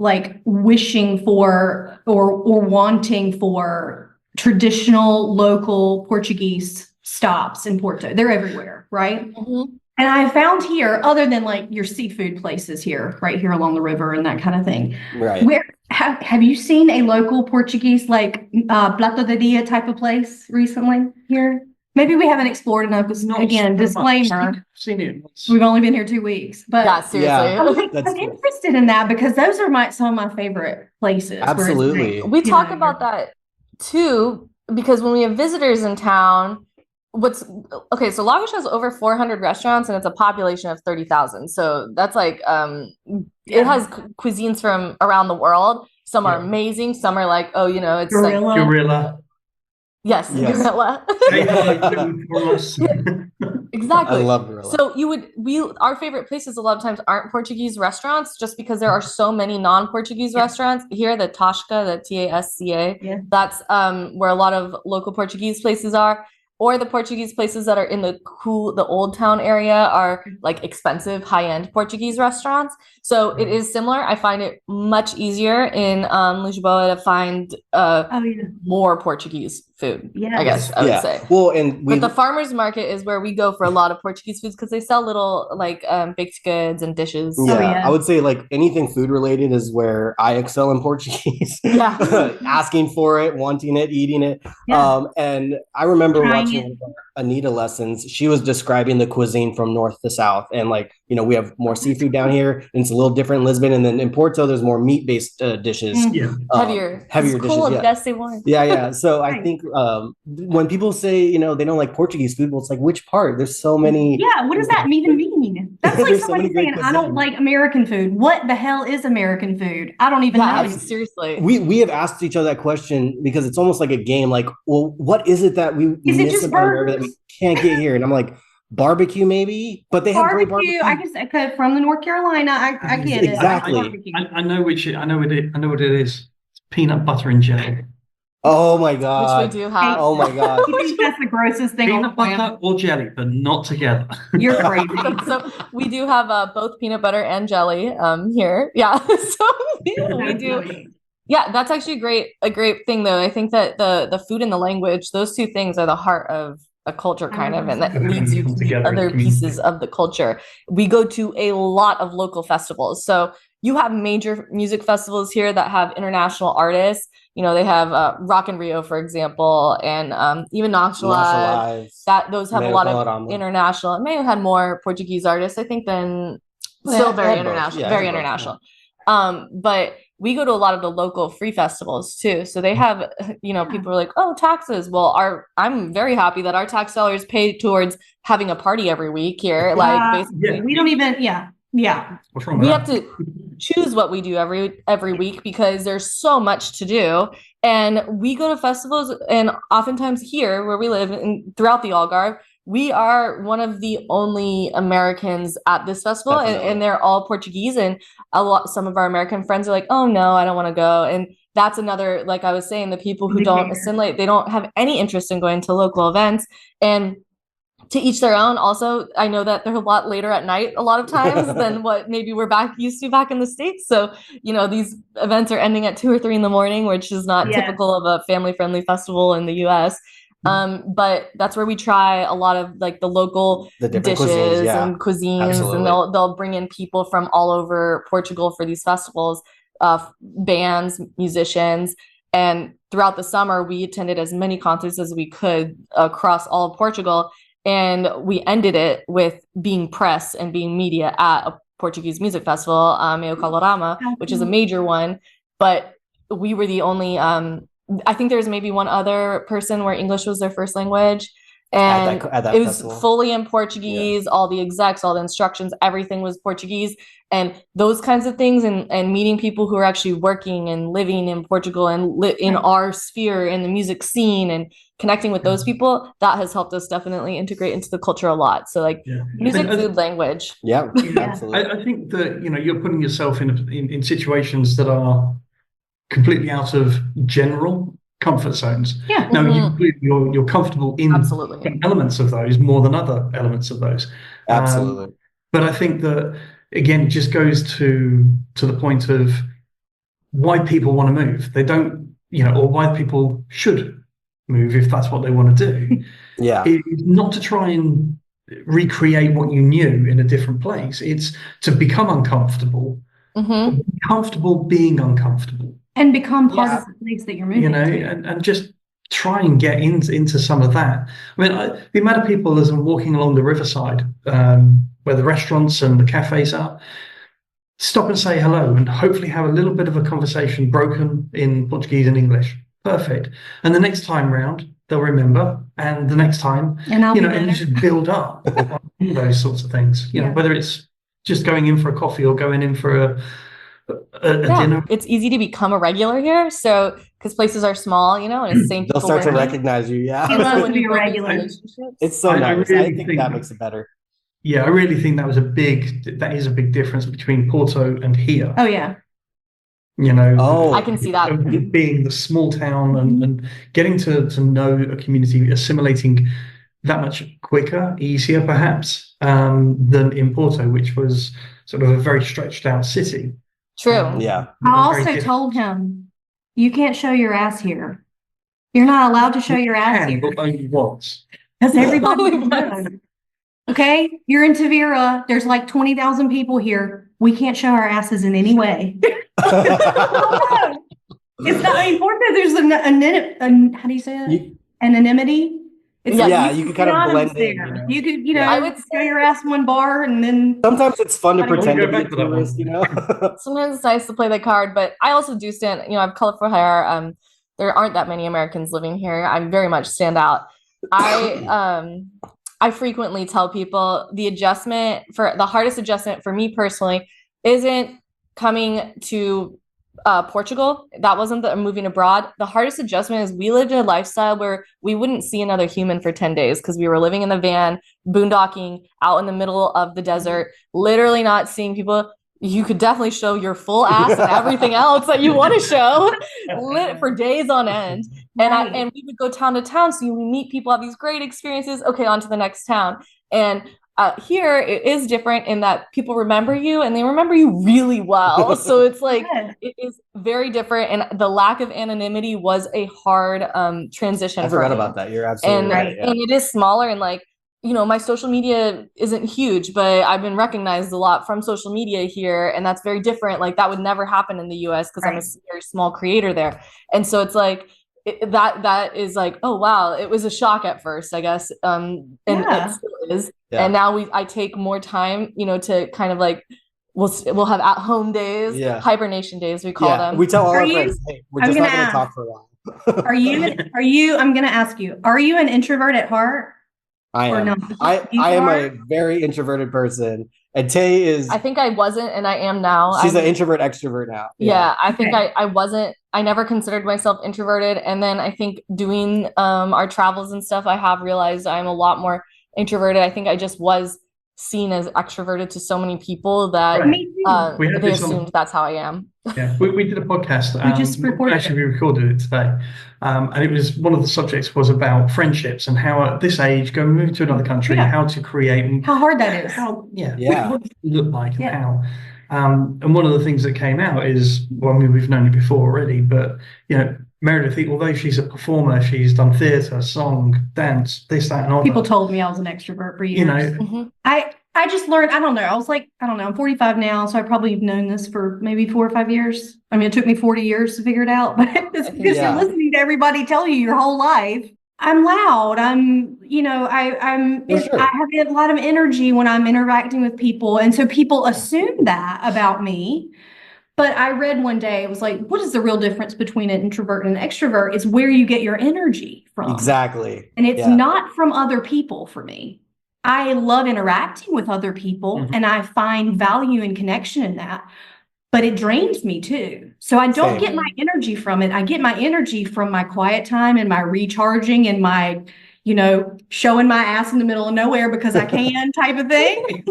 like wishing for or wanting for traditional local Portuguese stops in Porto. They're everywhere, right? Mm-hmm. And I found here, other than like your seafood places here, right here along the river and that kind of thing, right? Where have you seen a local Portuguese like plato de dia type of place recently here? Maybe we haven't explored enough. Because again, disclaimer: seen it. We've only been here 2 weeks, but yeah, seriously, I'm interested in that, because those are some of my favorite places. Absolutely, we talk about that too, because when we have visitors in town. So Lagos has over 400 restaurants, and it's a population of 30,000. So that's like, it has cuisines from around the world. Some are amazing. Some are like, oh, you know, it's gorilla. Yes. Gorilla. Exactly. I love gorilla. So our favorite places a lot of times aren't Portuguese restaurants, just because there are so many non-Portuguese restaurants here. The Tasca, the Tasca, that's where a lot of local Portuguese places are. Or the Portuguese places that are in the old town area are like expensive, high-end Portuguese restaurants. So it is similar. I find it much easier in Lisboa to find more Portuguese food. Yeah, I guess I would say. Well, but the farmers market is where we go for a lot of Portuguese foods, because they sell little like baked goods and dishes. Yeah, I would say like anything food related is where I excel in Portuguese. Yeah, asking for it, wanting it, eating it. And I remember watching Anita lessons. She was describing the cuisine from north to south, and like, you know, we have more seafood down here, and it's a little different in Lisbon, and then in Porto there's more meat-based dishes. Heavier dishes. Yeah. So I think when people say, you know, they don't like Portuguese food, well, it's like, which part? There's so many. Yeah, what does that even mean? That's like somebody saying, I don't like American food. What the hell is American food? I don't even know. Seriously. We have asked each other that question, because it's almost like a game. Like, well, what is it that we miss about America that we can't get here? And I'm like, barbecue maybe, but they have great barbecue. I guess from the North Carolina, I get exactly. it. I know what it is. It's peanut butter and jelly. Oh my god! Which we do have. Oh my god! You think that's the grossest thing on the Peanut butter planet? or jelly, but not together. You're crazy. So we do have both peanut butter and jelly here. Yeah. So we do. Yeah, that's actually a great thing though. I think that the food and the language, those two things are the heart of a culture kind of, and that leads you to other pieces of the culture. We go to a lot of local festivals. So you have major music festivals here that have international artists. They have Rock in Rio, for example, and even Nacho Live. Those have a lot of international. It may have had more Portuguese artists, I think, than still very international. Yeah, very international. But we go to a lot of the local free festivals too. So they have, people are like, oh, taxes. Well, I'm very happy that our tax dollars pay towards having a party every week here. Basically, we don't even, yeah. What's wrong with we that? have to choose what we do every week because there's so much to do. And we go to festivals, and oftentimes here where we live and throughout the Algarve, we are one of the only Americans at this festival, and they're all Portuguese. And some of our American friends are like, oh no, I don't want to go. And that's another, like I was saying, the people who don't assimilate, they don't have any interest in going to local events. And to each their own. Also, I know that they're a lot later at night a lot of times than what maybe we're used to back in the States. So, these events are ending at 2 or 3 in the morning, which is not typical of a family-friendly festival in the US. But that's where we try a lot of like the local dishes and cuisines. Absolutely. And they'll bring in people from all over Portugal for these festivals, bands, musicians. And throughout the summer, we attended as many concerts as we could across all of Portugal. And we ended it with being press and being media at a Portuguese music festival, Meu Calorama, which is a major one. But we were the only, I think there's maybe one other person where English was their first language. And it was festival. Fully in Portuguese, all the execs, all the instructions, everything was Portuguese. And those kinds of things, and meeting people who are actually working and living in Portugal and in our sphere in the music scene and connecting with those people, that has helped us definitely integrate into the culture a lot. So music, food, language. Yeah, absolutely. I think that, you're putting yourself in situations that are completely out of general comfort zones. Yeah. Now you're comfortable in elements of those more than other elements of those. Absolutely. But I think that again, it just goes to the point of why people want to move. They don't, or why people should move if that's what they want to do. It's not to try and recreate what you knew in a different place. It's to become uncomfortable, be comfortable being uncomfortable. And become part of the place that you're moving to. And just try and get into some of that. I mean, the amount of people as I'm walking along the riverside, where the restaurants and the cafes are, stop and say hello and hopefully have a little bit of a conversation broken in Portuguese and English. Perfect. And the next time round, they'll remember. And the next time, and you should build up on those sorts of things. Whether it's just going in for a coffee or going in for a dinner. It's easy to become a regular here. So, because places are small, and it's the same people. They'll start to recognize you. Yeah. They love to be a regular. It's so nice. I think that makes it better. Yeah, I really think that is a big difference between Porto and here. Oh, yeah. I can see that. Being the small town and getting to know a community, assimilating that much quicker, easier perhaps, than in Porto, which was sort of a very stretched out city. True. I also told him, you can't show your ass here. You're not allowed to show your ass here. But only once. Because everybody knows. Okay? You're in Tavira. There's like 20,000 people here. We can't show our asses in any way. It's not important. There's how do you say that? Anonymity. It's you can kind of blend in. You could, I would show your ass in one bar, and then sometimes it's fun to pretend to be a tourist, Sometimes it's nice to play the card, but I also do stand. I have colorful hair. There aren't that many Americans living here. I very much stand out. I frequently tell people the hardest adjustment for me personally isn't coming to Portugal. That wasn't moving abroad. The hardest adjustment is we lived in a lifestyle where we wouldn't see another human for 10 days because we were living in the van, boondocking out in the middle of the desert, literally not seeing people. You could definitely show your full ass and everything else that you want to show for days on end. And we would go town to town. So you meet people, have these great experiences. Okay, on to the next town. And here it is different in that people remember you and they remember you really well. So it's like, it is very different. And the lack of anonymity was a hard transition. I forgot about that. You're absolutely right. And it is smaller and like, my social media isn't huge, but I've been recognized a lot from social media here, and that's very different. Like that would never happen in the US because I'm a very small creator there. And so it's like that is like, oh wow, it was a shock at first, I guess. And it still is. Yeah. And now I take more time, to kind of like we'll have at home days, hibernation days we call them. We tell all our friends, hey, we're just not gonna talk for a while. I'm gonna ask you, are you an introvert at heart? I am. I am a very introverted person. And Tay is. I think I wasn't, and I am now. She's an introvert extrovert now. Yeah, I think I wasn't. I never considered myself introverted, and then I think doing our travels and stuff, I have realized I'm a lot more introverted. I think I just was seen as extroverted to so many people that they assumed that's how I am. Yeah, we did a podcast. We recorded it today, and it was one of the subjects was about friendships and how at this age, moving to another country, how to create, how hard that is, what does it look like, and how. And one of the things that came out is, well, I mean, we've known it before already, but Meredith, although she's a performer, she's done theatre, song, dance, this, that, and all. People told me I was an extrovert for years. I just learned, I don't know. I was like, I don't know, I'm 45 now, so I probably have known this for maybe 4 or 5 years. I mean, it took me 40 years to figure it out, but it's because you're listening to everybody tell you your whole life. I'm loud. I have a lot of energy when I'm interacting with people. And so people assume that about me. But I read one day, it was like, what is the real difference between an introvert and an extrovert? It's where you get your energy from. Exactly. And it's not from other people for me. I love interacting with other people and I find value and connection in that, but it drains me too. So I don't get my energy from it. I get my energy from my quiet time and my recharging and my, showing my ass in the middle of nowhere because I can type of thing.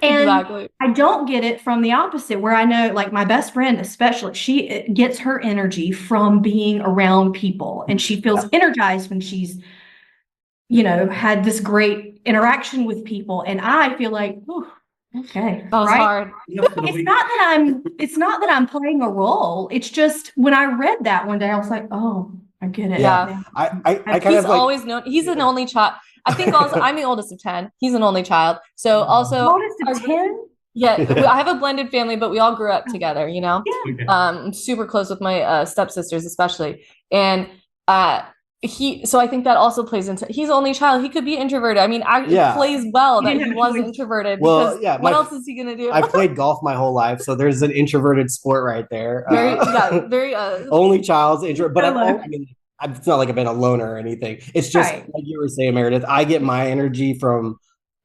And I don't get it from the opposite, where I know, like my best friend, especially, she gets her energy from being around people and she feels energized when she's, had this great interaction with people. And I feel like, okay, that was hard. It's not that I'm playing a role. It's just when I read that one day, I was like, oh, I get it. Yeah. I kind he's of like, always known. He's an only child. I think also I'm the oldest of 10. He's an only child. So also oldest of 10? Yeah, I have a blended family, but we all grew up together, Yeah. I'm super close with my stepsisters, especially. And so I think that also plays into, he's the only child. He could be introverted. I mean, it plays well that he was introverted. Well, because what else is he going to do? I played golf my whole life, so there's an introverted sport right there. Very only child's introvert, but it's not like I've been a loner or anything. It's just like you were saying, Meredith, I get my energy from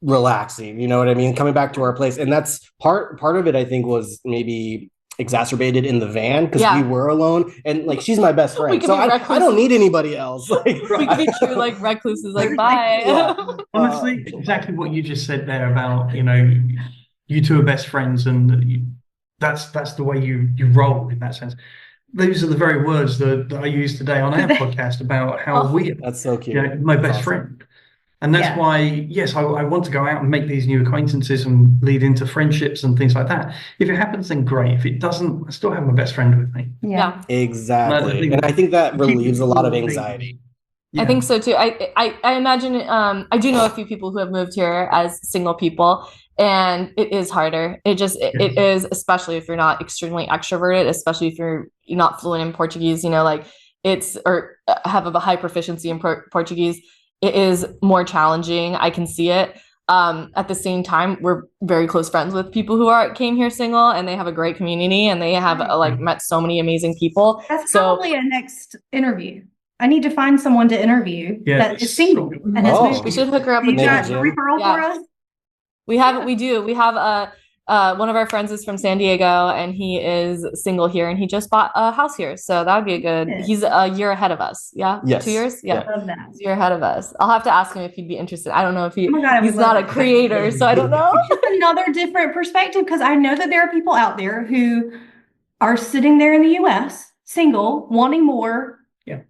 relaxing, you know what I mean? Coming back to our place. And that's part of it, I think, was maybe exacerbated in the van because we were alone, and like she's my best friend, so I don't need anybody else. Like, we could be true like recluses, like bye. Honestly, exactly what you just said there about you two are best friends, and that's the way you roll in that sense. Those are the very words that I used today on our podcast about how that's so cute. My best friend. And that's why, yes, I want to go out and make these new acquaintances and lead into friendships and things like that. If it happens, then great. If it doesn't, I still have my best friend with me. Yeah, exactly. And I think that relieves a lot of anxiety. I think so too. I imagine, I do know a few people who have moved here as single people, and it is harder. It is, especially if you're not extremely extroverted, especially if you're not fluent in Portuguese, or have a high proficiency in Portuguese. It is more challenging. I can see it. At the same time, we're very close friends with people who came here single, and they have a great community, and they have met so many amazing people. That's probably a next interview. I need to find someone to interview that is single and has moved. We should hook her up with you. Got a referral for us? We do. We have one of our friends is from San Diego, and he is single here, and he just bought a house here. So that would be he's a year ahead of us. Yeah. Yes. 2 years. Yeah. I love that. He's a year ahead of us. I'll have to ask him if he'd be interested. I don't know if he's not a creator, so I don't know. It's just another different perspective, because I know that there are people out there who are sitting there in the US, single, wanting more,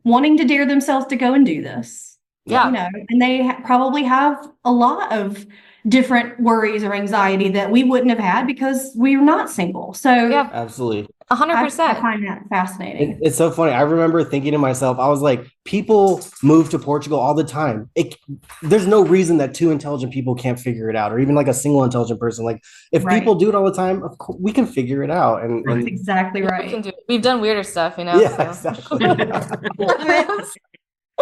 wanting to dare themselves to go and do this. Yeah. And they probably have a lot of different worries or anxiety that we wouldn't have had because we're not single. So absolutely. I 100%. find that fascinating. It's so funny. I remember thinking to myself, I was like, people move to Portugal all the time. There's no reason that two intelligent people can't figure it out, or even like a single intelligent person. Like if Right. people do it all the time, of course, we can figure it out. And, Right. That's exactly We right. can do, we've done weirder stuff, you know? yeah, so. exactly.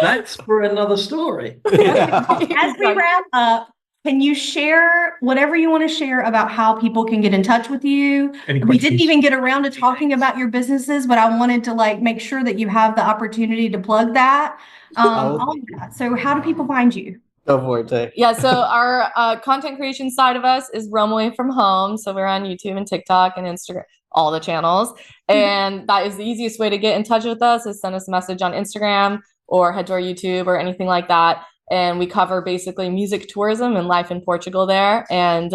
That's for another story. Yeah. As we wrap up, can you share whatever you want to share about how people can get in touch with you? Any We didn't questions? even get around to talking about your businesses, but I wanted to like make sure that you have the opportunity to plug that. All of that. So how do people find you? Go for it, Tay. Yeah, so our content creation side of us is Roam Away from Home. So we're on YouTube and TikTok and Instagram, all the channels. And that is the easiest way to get in touch with us, is send us a message on Instagram or head to our YouTube or anything like that. And we cover basically music tourism and life in Portugal there. And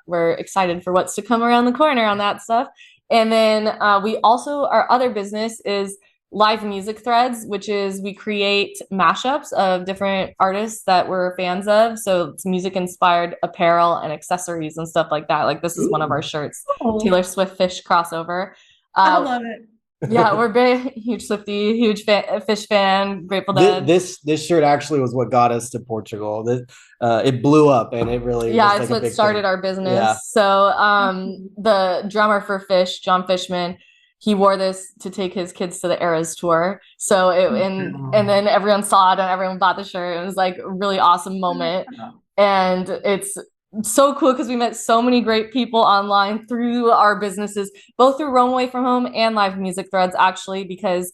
we're excited for what's to come around the corner on that stuff. And then we also, our other business is Live Music Threads, which is we create mashups of different artists that we're fans of. So it's music inspired apparel and accessories and stuff like that. Like this is one of our shirts, Taylor Swift Fish crossover. I love it. Yeah, we're big, huge Swiftie, huge Fish fan, Grateful Dead. This shirt actually was what got us to Portugal. It blew up, and it really yeah, was it's like a what big started thing. our business. Yeah. So the drummer for Fish, John Fishman, he wore this to take his kids to the Eras tour. So and then everyone saw it and everyone bought the shirt. It was like a really awesome moment. And it's so cool because we met so many great people online through our businesses, both through Roam Away from Home and Live Music Threads, actually, because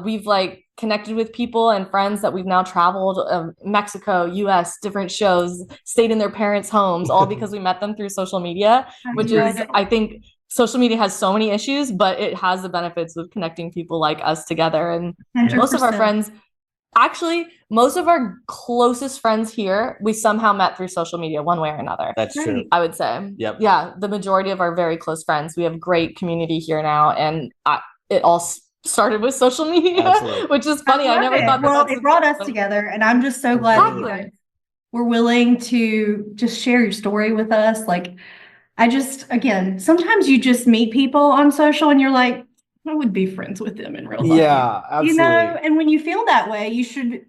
we've like connected with people and friends that we've now traveled Mexico, US, different shows, stayed in their parents' homes, all because we met them through social media, which is, I think, social media has so many issues, but it has the benefits of connecting people like us together. And 100%. most of our friends, actually, most of our closest friends here, we somehow met through social media one way or another. That's true. I would say. Yep. Yeah, the majority of our very close friends. We have great community here now, and it all started with social media, Absolutely. which is funny. I never thought. Well, it brought us together, and I'm just so glad that you Exactly. guys were willing to just share your story with us. Like, again, sometimes you just meet people on social, and you're like, I would be friends with them in real life. Yeah, absolutely. You know, and when you feel that way, you should,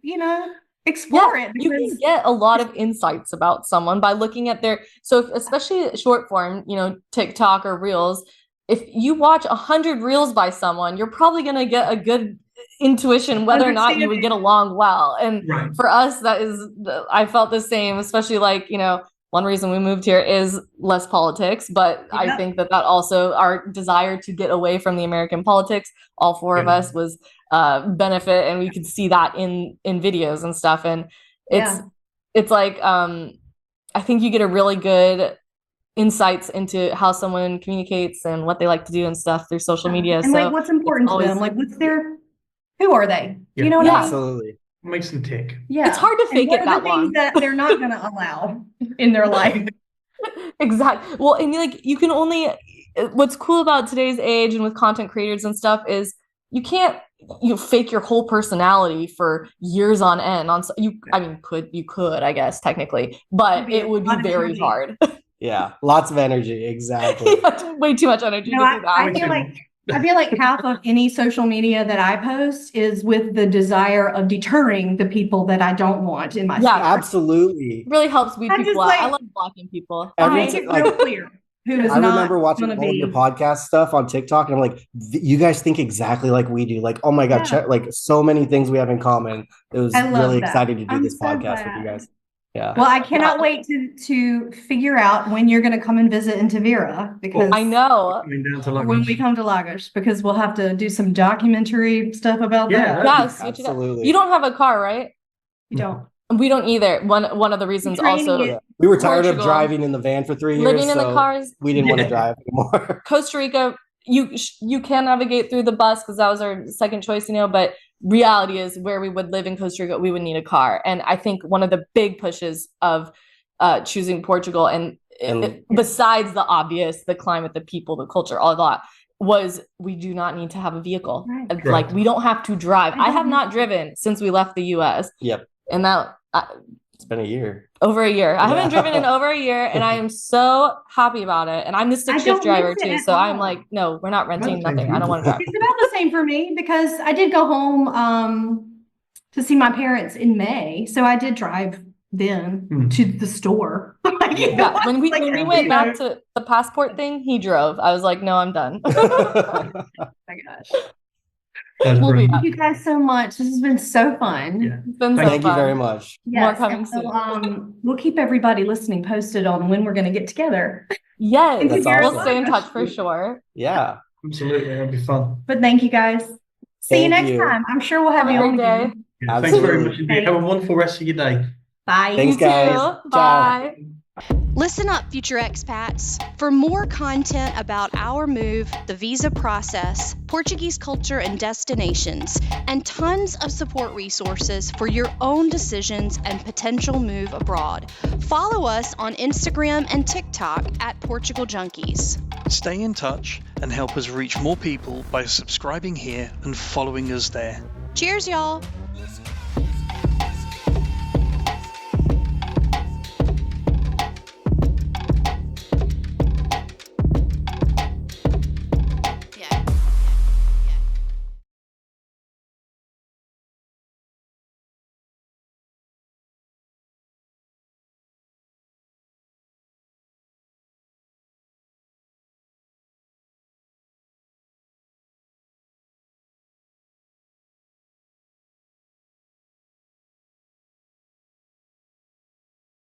explore it. You can get a lot of insights about someone by looking at especially short form, TikTok or Reels. If you watch 100 Reels by someone, you're probably going to get a good intuition whether or not you would get along well. And Right. for us, I felt the same, especially like, one reason we moved here is less politics, but Yeah. I think that also our desire to get away from the American politics, all four of us, was benefit, and we could see that in videos and stuff. And it's like I think you get a really good insights into how someone communicates and what they like to do and stuff through social media. And so like what's important to them, like who are they? Yeah. You know what I mean? Absolutely. Makes them tick. Yeah. It's hard to fake it that long. That they're not going to allow in their life. Exactly. Well, and like you can only, what's cool about today's age and with content creators and stuff is you can't fake your whole personality for years on end. You could, I guess, technically, but it would be very hard. Yeah, lots of energy. Exactly. Way too much energy to do that. I feel like half of any social media that I post is with the desire of deterring the people that I don't want in my Yeah, feed. absolutely. It really helps weed I'm people just out. I like- love blocking people. Make it real clear who is I not remember watching gonna all of your be. podcast stuff on TikTok, and I'm like, you guys think exactly like we do. Like, oh my God, Yeah. like so many things we have in common. It was I love really that. exciting to do I'm this so podcast with glad. you guys. Yeah. Well, I cannot wait to figure out when you're going to come and visit in Tavira, because I know. Coming down to when Lagos. we come to Lagos, because we'll have to do some documentary stuff about Yeah. that. Yeah, switch it up. Absolutely. You don't have a car, right? You don't. We don't either. One of the reasons training also it. Yeah. We were tired Portugal. of driving in the van for 3 years. living in the so cars. we didn't want to Yeah. drive anymore. Costa Rica, you can navigate through the bus because that was our second choice, but reality is where we would live in Costa Rica, we would need a car. And I think one of the big pushes of choosing Portugal, besides the obvious, the climate, the people, the culture, all that, was we do not need to have a vehicle. Right. Like we don't have to drive. I I have don't not know. driven since we left the US. Yep. And that It's been a year. Over a year. I haven't Yeah. driven in over a year, and I am so happy about it. And I'm the stick I shift don't driver miss it too. at So I'm all. like, no, we're not renting Same nothing. for I don't you. want to drive. It's about the same for me because I did go home to see my parents in May. So I did drive then to the store. Like, you know, Yeah, when we like, when we you went know, back to the passport thing, he drove. I was like, no, I'm done. oh my gosh. That's We'll be brilliant. Thank you guys so much. This has been so fun. Yeah. It's been so Thank you fun. very much. More Yes, coming and so, soon. we'll keep everybody listening posted on when we're going to get together. Yes, That's we'll awesome. stay in touch for sure. Yeah. Absolutely, that'd be fun. But thank you guys. See you Thank next you. time. I'm sure we'll have Have a you on great day. again. Yeah, thanks very Absolutely. much indeed. Have a wonderful rest of your day. Bye. Thanks, You too. guys. Ciao. Bye. Listen up, future expats. For more content about our move, the visa process, Portuguese culture and destinations, and tons of support resources for your own decisions and potential move abroad, follow us on Instagram and TikTok at Portugal Junkies. Stay in touch and help us reach more people by subscribing here and following us there. Cheers, y'all!